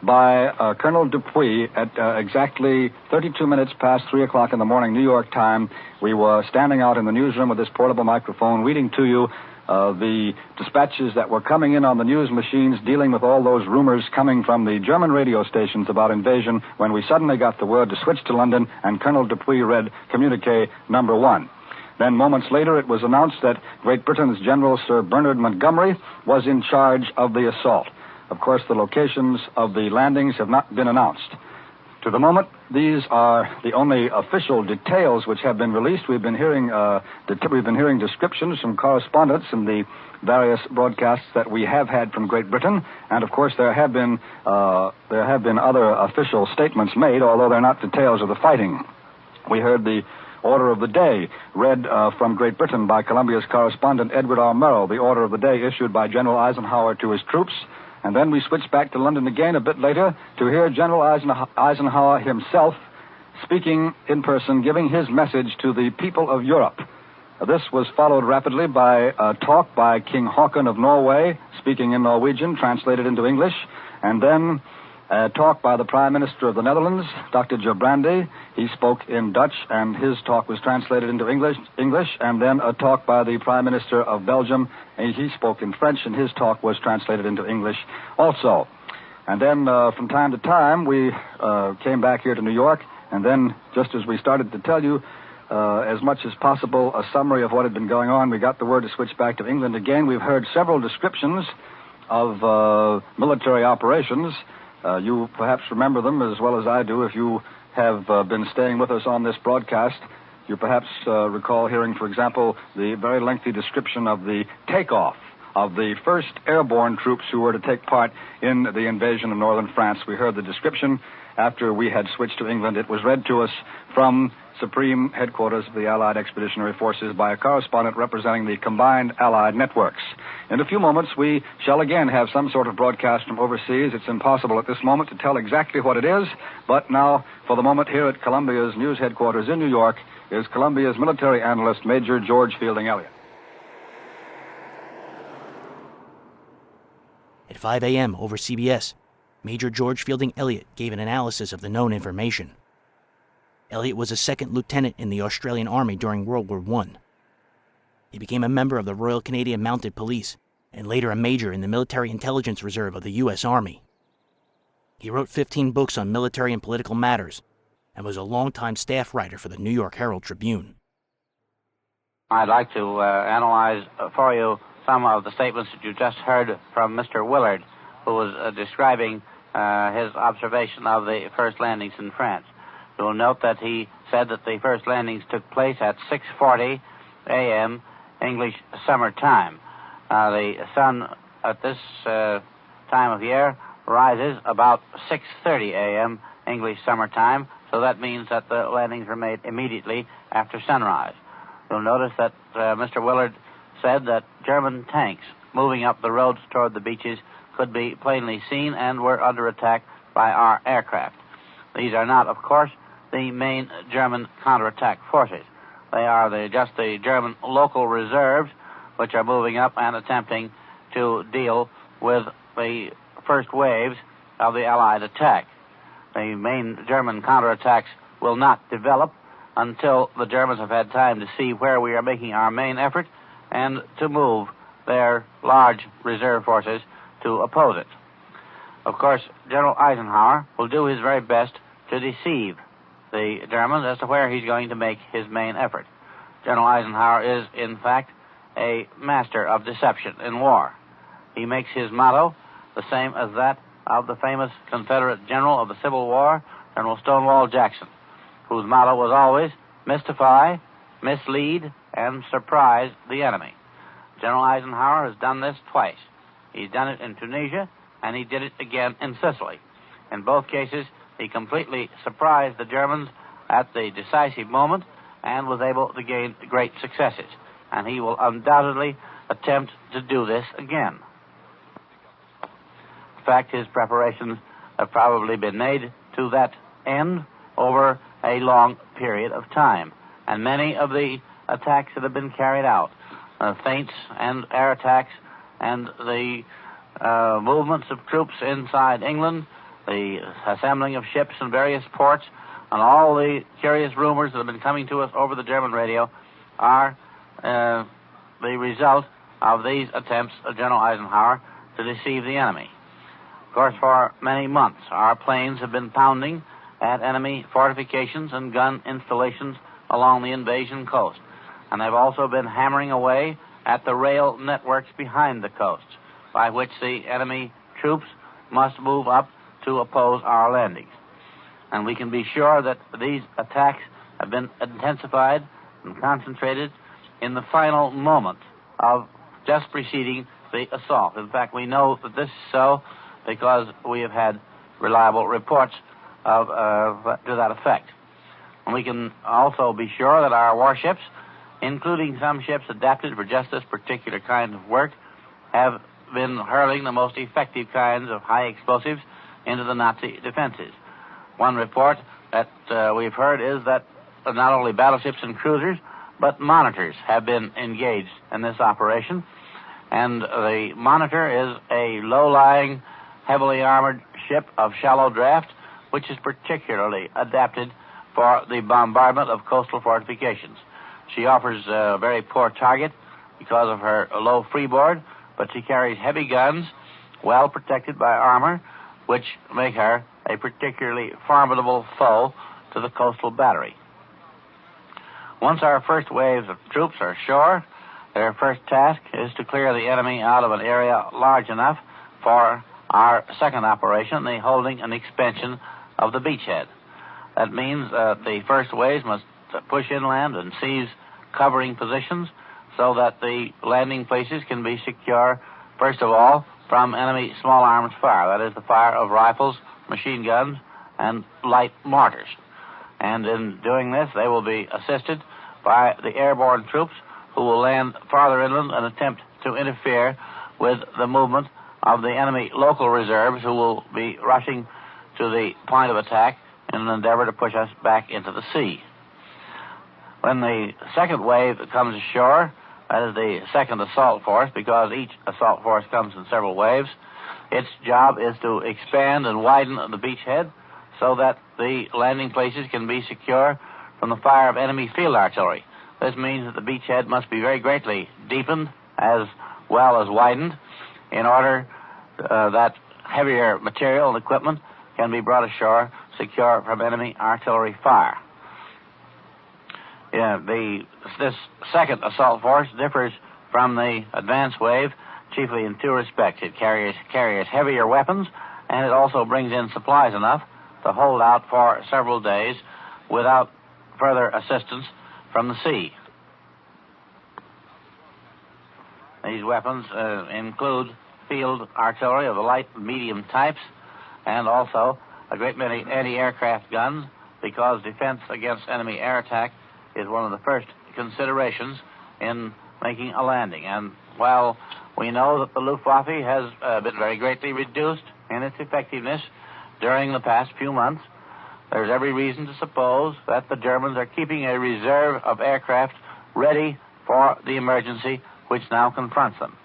by Colonel Dupuy at exactly 32 minutes past 3 o'clock in the morning, New York time. We were standing out in the newsroom with this portable microphone, reading to you the dispatches that were coming in on the news machines, dealing with all those rumors coming from the German radio stations about invasion, when we suddenly got the word to switch to London, and Colonel Dupuy read communique number 1. Then moments later, it was announced that Great Britain's General Sir Bernard Montgomery was in charge of the assault. Of course, the locations of the landings have not been announced. To the moment, these are the only official details which have been released. We've been hearing descriptions from correspondents in the various broadcasts that we have had from Great Britain, and of course there have been other official statements made, although they're not details of the fighting. We heard the order of the day read from Great Britain by Columbia's correspondent Edward R. Murrow, the order of the day issued by General Eisenhower to his troops. And then we switched back to London again a bit later to hear General Eisenhower himself speaking in person, giving his message to the people of Europe. This was followed rapidly by a talk by King Haakon of Norway, speaking in Norwegian, translated into English, and then a talk by the Prime Minister of the Netherlands, Dr. Gerbrandy. He spoke in Dutch, and his talk was translated into English, and then a talk by the Prime Minister of Belgium, and he spoke in French, and his talk was translated into English also. And then from time to time, we came back here to New York, and then just as we started to tell you as much as possible a summary of what had been going on, we got the word to switch back to England again. We've heard several descriptions of military operations. You perhaps remember them as well as I do if you have been staying with us on this broadcast. You perhaps recall hearing, for example, the very lengthy description of the takeoff of the first airborne troops who were to take part in the invasion of northern France. We heard the description after we had switched to England. It was read to us from Supreme Headquarters of the Allied Expeditionary Forces by a correspondent representing the combined Allied networks. In a few moments, we shall again have some sort of broadcast from overseas. It's impossible at this moment to tell exactly what it is, but now, for the moment, here at Columbia's news headquarters in New York is Columbia's military analyst, Major George Fielding Eliot. At 5 a.m. over CBS, Major George Fielding Eliot gave an analysis of the known information. Eliot was a second lieutenant in the Australian Army during World War I. He became a member of the Royal Canadian Mounted Police and later a major in the Military Intelligence Reserve of the U.S. Army. He wrote 15 books on military and political matters and was a longtime staff writer for the New York Herald Tribune. I'd like to analyze for you some of the statements that you just heard from Mr. Willard, who was describing his observation of the first landings in France. You will note that he said that the first landings took place at 6:40 a.m. English summer time. The sun at this time of year rises about 6:30 a.m. English summer time, so that means that the landings were made immediately after sunrise. You'll notice that Mr. Willard said that German tanks moving up the roads toward the beaches could be plainly seen and were under attack by our aircraft. These are not, of course, the main German counterattack forces. They are just the German local reserves, which are moving up and attempting to deal with the first waves of the Allied attack. The main German counterattacks will not develop until the Germans have had time to see where we are making our main effort and to move their large reserve forces to oppose it. Of course, General Eisenhower will do his very best to deceive the Germans as to where he's going to make his main effort. General Eisenhower is, in fact, a master of deception in war. He makes his motto the same as that of the famous Confederate general of the Civil War, General Stonewall Jackson, whose motto was always mystify, mislead, and surprise the enemy. General Eisenhower has done this twice. He's done it in Tunisia, and he did it again in Sicily. In both cases, he completely surprised the Germans at the decisive moment and was able to gain great successes. And he will undoubtedly attempt to do this again. In fact, his preparations have probably been made to that end over a long period of time. And many of the attacks that have been carried out, feints and air attacks, and the movements of troops inside England, the assembling of ships in various ports, and all the curious rumors that have been coming to us over the German radio are the result of these attempts of General Eisenhower to deceive the enemy. Of course, for many months, our planes have been pounding at enemy fortifications and gun installations along the invasion coast. And they've also been hammering away at the rail networks behind the coasts, by which the enemy troops must move up to oppose our landings. And we can be sure that these attacks have been intensified and concentrated in the final moment of just preceding the assault. In fact, we know that this is so because we have had reliable reports of to that effect. And we can also be sure that our warships, including some ships adapted for just this particular kind of work, have been hurling the most effective kinds of high explosives into the Nazi defenses. One report that we've heard is that not only battleships and cruisers, but monitors have been engaged in this operation. And the Monitor is a low-lying, heavily armored ship of shallow draft, which is particularly adapted for the bombardment of coastal fortifications. She offers a very poor target because of her low freeboard, but she carries heavy guns, well protected by armor, which make her a particularly formidable foe to the coastal battery. Once our first waves of troops are ashore, their first task is to clear the enemy out of an area large enough for our second operation, the holding and expansion of the beachhead. That means the first waves must push inland and seize covering positions so that the landing places can be secure, first of all, from enemy small arms fire, that is, the fire of rifles, machine guns, and light mortars. And in doing this, they will be assisted by the airborne troops who will land farther inland and attempt to interfere with the movement of the enemy local reserves who will be rushing to the point of attack in an endeavor to push us back into the sea. When the second wave comes ashore, that is the second assault force, because each assault force comes in several waves, its job is to expand and widen the beachhead so that the landing places can be secure from the fire of enemy field artillery. This means that the beachhead must be very greatly deepened as well as widened in order that heavier material and equipment can be brought ashore secure from enemy artillery fire. This second assault force differs from the advance wave chiefly in two respects. It carries heavier weapons, and it also brings in supplies enough to hold out for several days without further assistance from the sea. These weapons include field artillery of the light and medium types, and also a great many anti-aircraft guns, because defense against enemy air attack is one of the first considerations in making a landing. And while we know that the Luftwaffe has been very greatly reduced in its effectiveness during the past few months, there's every reason to suppose that the Germans are keeping a reserve of aircraft ready for the emergency which now confronts them.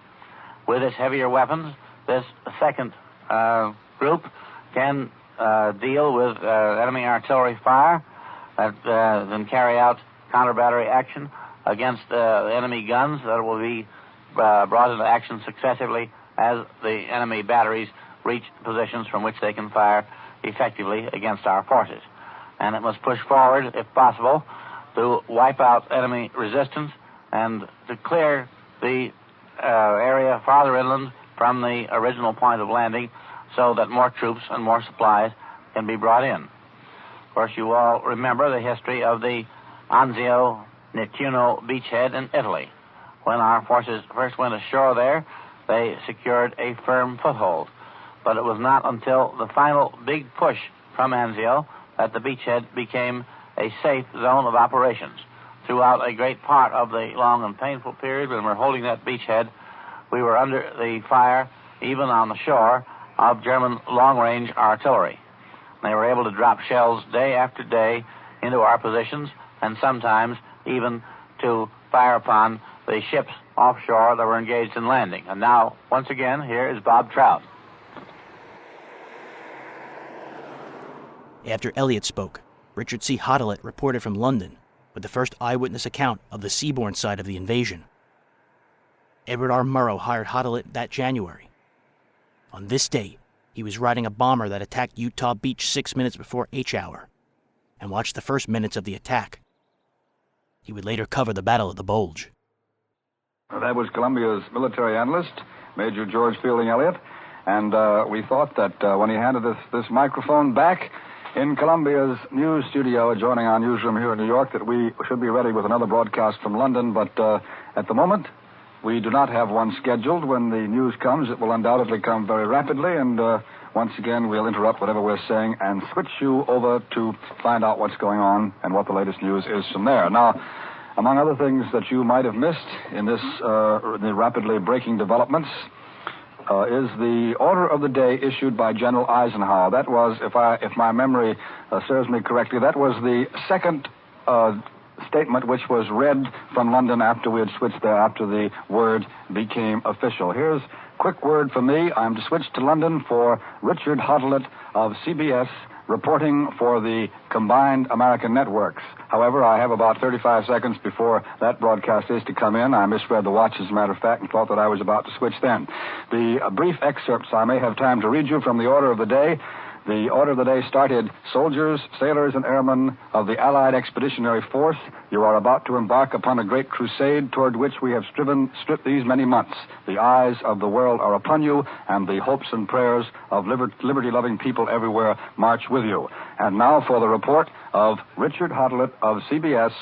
With its heavier weapons, this second group can deal with enemy artillery fire that can carry out counter-battery action against enemy guns that will be brought into action successively as the enemy batteries reach positions from which they can fire effectively against our forces. And it must push forward, if possible, to wipe out enemy resistance and to clear the area farther inland from the original point of landing so that more troops and more supplies can be brought in. Of course, you all remember the history of the Anzio Nettuno beachhead in Italy. When our forces first went ashore there, they secured a firm foothold. But it was not until the final big push from Anzio that the beachhead became a safe zone of operations. Throughout a great part of the long and painful period when we were holding that beachhead, we were under the fire, even on the shore, of German long-range artillery. They were able to drop shells day after day into our positions and sometimes even to fire upon the ships offshore that were engaged in landing. And now, once again, here is Bob Trout. After Eliot spoke, Richard C. Hotelet reported from London with the first eyewitness account of the seaborne side of the invasion. Edward R. Murrow hired Hotelet that January. On this day, he was riding a bomber that attacked Utah Beach 6 minutes before H hour and watched the first minutes of the attack. He would later cover the Battle of the Bulge. That was Columbia's military analyst, Major George Fielding Eliot, and we thought that when he handed this microphone back in Columbia's news studio adjoining our newsroom here in New York, that we should be ready with another broadcast from London, but at the moment, we do not have one scheduled. When the news comes, it will undoubtedly come very rapidly, and once again, we'll interrupt whatever we're saying and switch you over to find out what's going on and what the latest news is from there. Now, among other things that you might have missed in this the rapidly breaking developments is the order of the day issued by General Eisenhower. That was, if my memory serves me correctly, that was the second statement which was read from London after we had switched there, after the word became official. Here's a quick word for me. I'm to switch to London for Richard Hotelet of CBS, reporting for the combined American networks. However, I have about 35 seconds before that broadcast is to come in. I misread the watch, as a matter of fact, and thought that I was about to switch then. The brief excerpts I may have time to read you from the order of the day. The order of the day started, soldiers, sailors, and airmen of the Allied Expeditionary Force, you are about to embark upon a great crusade toward which we have stripped these many months. The eyes of the world are upon you, and the hopes and prayers of liberty-loving people everywhere march with you. And now for the report of Richard Hotelet of CBS.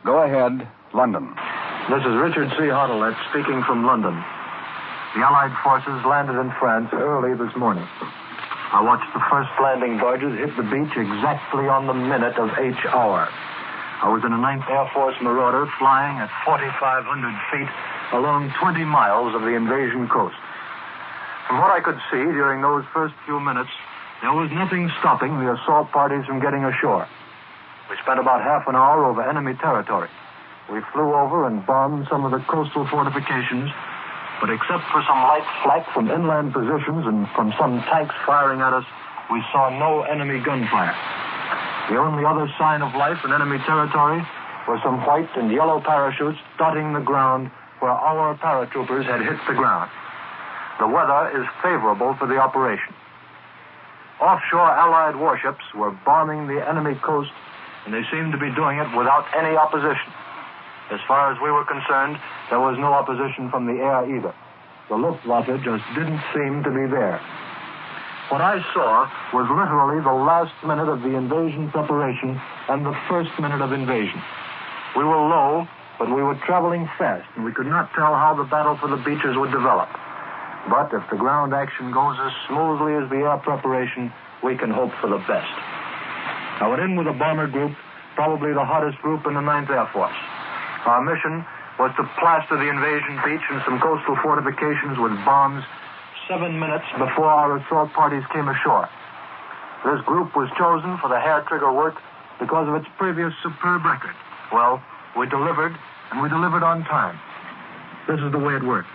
Go ahead, London. This is Richard C. Hotelet speaking from London. The Allied forces landed in France early this morning. I watched the first landing barges hit the beach exactly on the minute of H hour. I was in a 9th Air Force Marauder flying at 4,500 feet along 20 miles of the invasion coast. From what I could see during those first few minutes, there was nothing stopping the assault parties from getting ashore. We spent about half an hour over enemy territory. We flew over and bombed some of the coastal fortifications, but except for some light flak from inland positions and from some tanks firing at us, we saw no enemy gunfire. The only other sign of life in enemy territory were some white and yellow parachutes dotting the ground where our paratroopers had hit the ground. The weather is favorable for the operation. Offshore Allied warships were bombing the enemy coast, and they seemed to be doing it without any opposition. As far as we were concerned, there was no opposition from the air either. The Luftwaffe just didn't seem to be there. What I saw was literally the last minute of the invasion preparation and the first minute of invasion. We were low, but we were traveling fast, and we could not tell how the battle for the beaches would develop. But if the ground action goes as smoothly as the air preparation, we can hope for the best. I went in with a bomber group, probably the hottest group in the 9th Air Force. Our mission was to plaster the invasion beach and some coastal fortifications with bombs 7 minutes before our assault parties came ashore. This group was chosen for the hair-trigger work because of its previous superb record. Well, we delivered, and we delivered on time. This is the way it worked.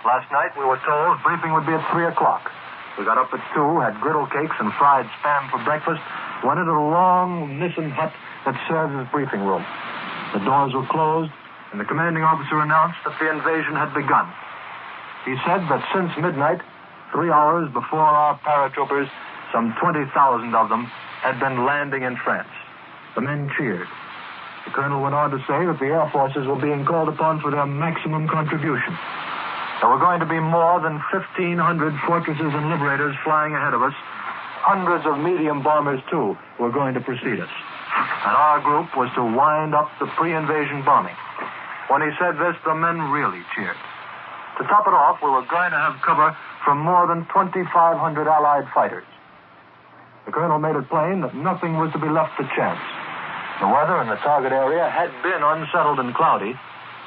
Last night, we were told briefing would be at 3 o'clock. We got up at 2, had griddle cakes and fried spam for breakfast, went into the long Nissen hut that serves as briefing room. The doors were closed, and the commanding officer announced that the invasion had begun. He said that since midnight, 3 hours before our paratroopers, some 20,000 of them had been landing in France. The men cheered. The colonel went on to say that the air forces were being called upon for their maximum contribution. There were going to be more than 1,500 fortresses and liberators flying ahead of us. Hundreds of medium bombers, too, were going to precede us. And our group was to wind up the pre-invasion bombing. When he said this, the men really cheered. To top it off, we were going to have cover from more than 2,500 Allied fighters. The colonel made it plain that nothing was to be left to chance. The weather in the target area had been unsettled and cloudy,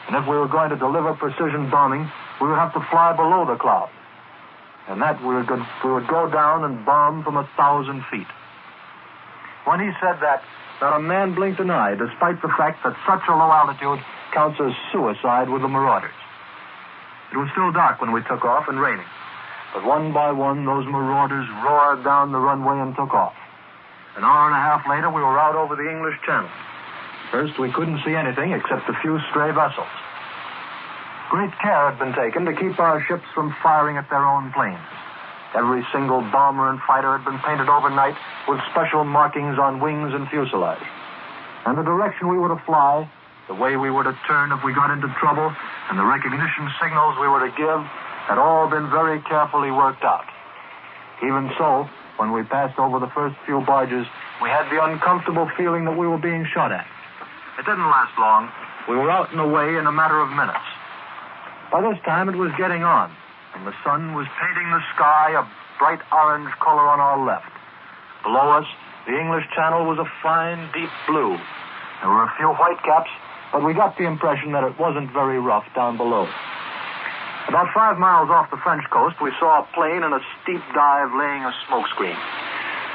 and if we were going to deliver precision bombing, we would have to fly below the clouds. And that we would go down and bomb from 1,000 feet. When he said that, not a man blinked an eye, despite the fact that such a low altitude counts as suicide with the marauders. It was still dark when we took off and raining. But one by one, those marauders roared down the runway and took off. An hour and a half later, we were out over the English Channel. First, we couldn't see anything except a few stray vessels. Great care had been taken to keep our ships from firing at their own planes. Every single bomber and fighter had been painted overnight with special markings on wings and fuselage. And the direction we were to fly, the way we were to turn if we got into trouble, and the recognition signals we were to give had all been very carefully worked out. Even so, when we passed over the first few barges, we had the uncomfortable feeling that we were being shot at. It didn't last long. We were out and away in a matter of minutes. By this time, it was getting on, and the sun was painting the sky a bright orange color on our left. Below us, the English Channel was a fine, deep blue. There were a few whitecaps, but we got the impression that it wasn't very rough down below. About 5 miles off the French coast, we saw a plane in a steep dive laying a smoke screen.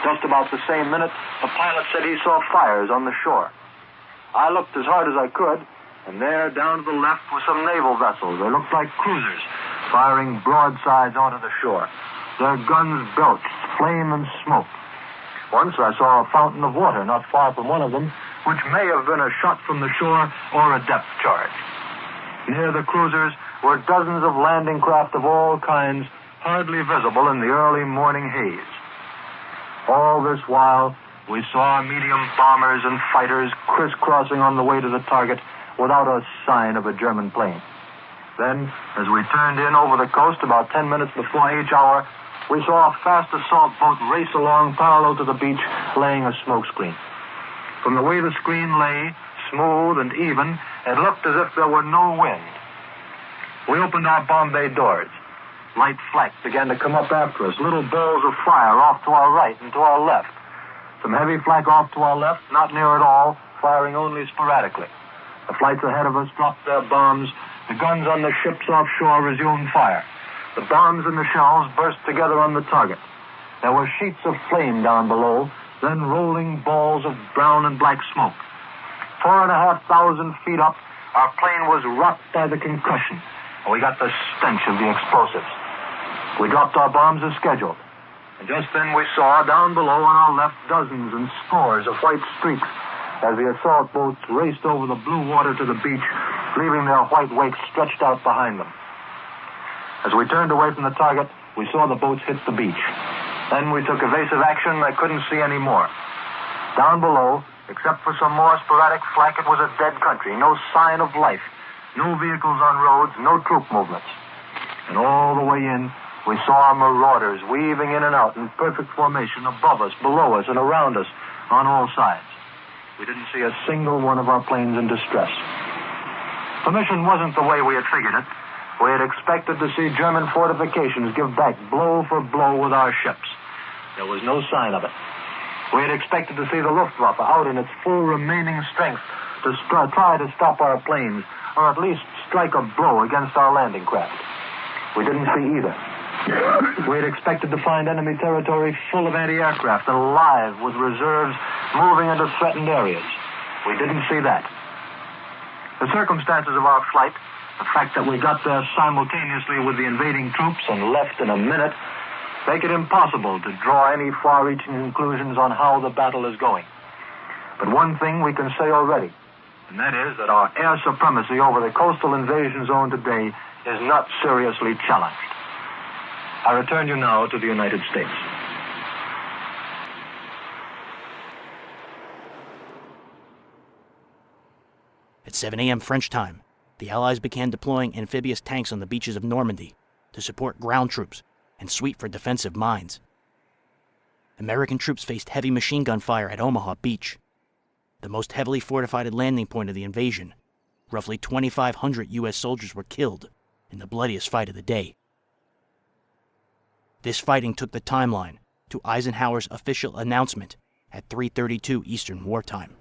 Just about the same minute, the pilot said he saw fires on the shore. I looked as hard as I could, and there, down to the left, were some naval vessels. They looked like cruisers, firing broadsides onto the shore. Their guns belched flame and smoke. Once I saw a fountain of water not far from one of them, which may have been a shot from the shore or a depth charge. Near the cruisers were dozens of landing craft of all kinds, hardly visible in the early morning haze. All this while, we saw medium bombers and fighters crisscrossing on the way to the target without a sign of a German plane. Then, as we turned in over the coast about 10 minutes before each hour, we saw a fast assault boat race along parallel to the beach, laying a smoke screen. From the way the screen lay, smooth and even, it looked as if there were no wind. We opened our bomb bay doors. Light flak began to come up after us, little balls of fire off to our right and to our left. Some heavy flak off to our left, not near at all, firing only sporadically. The flights ahead of us dropped their bombs. The guns on the ships offshore resumed fire. The bombs and the shells burst together on the target. There were sheets of flame down below, then rolling balls of brown and black smoke. 4,500 feet up, our plane was rocked by the concussion. We got the stench of the explosives. We dropped our bombs as scheduled. And just then we saw, down below on our left, dozens and scores of white streaks as the assault boats raced over the blue water to the beach, leaving their white wakes stretched out behind them. As we turned away from the target, we saw the boats hit the beach. Then we took evasive action, and I couldn't see any more. Down below, except for some more sporadic flak, it was a dead country, no sign of life. No vehicles on roads, no troop movements. And all the way in, we saw our marauders weaving in and out in perfect formation above us, below us, and around us on all sides. We didn't see a single one of our planes in distress. The mission wasn't the way we had figured it. We had expected to see German fortifications give back blow for blow with our ships. There was no sign of it. We had expected to see the Luftwaffe out in its full remaining strength to try to stop our planes, or at least strike a blow against our landing craft. We didn't see either. We had expected to find enemy territory full of anti-aircraft and alive with reserves moving into threatened areas. We didn't see that. The circumstances of our flight, the fact that we got there simultaneously with the invading troops and left in a minute, make it impossible to draw any far-reaching conclusions on how the battle is going. But one thing we can say already. and that is that our air supremacy over the coastal invasion zone today is not seriously challenged. I return you now to the United States. At 7 a.m. French time, the Allies began deploying amphibious tanks on the beaches of Normandy to support ground troops and sweep for defensive mines. American troops faced heavy machine gun fire at Omaha Beach, the most heavily fortified landing point of the invasion. Roughly 2,500 U.S. soldiers were killed in the bloodiest fight of the day. This fighting took the timeline to Eisenhower's official announcement at 3:32 Eastern Wartime.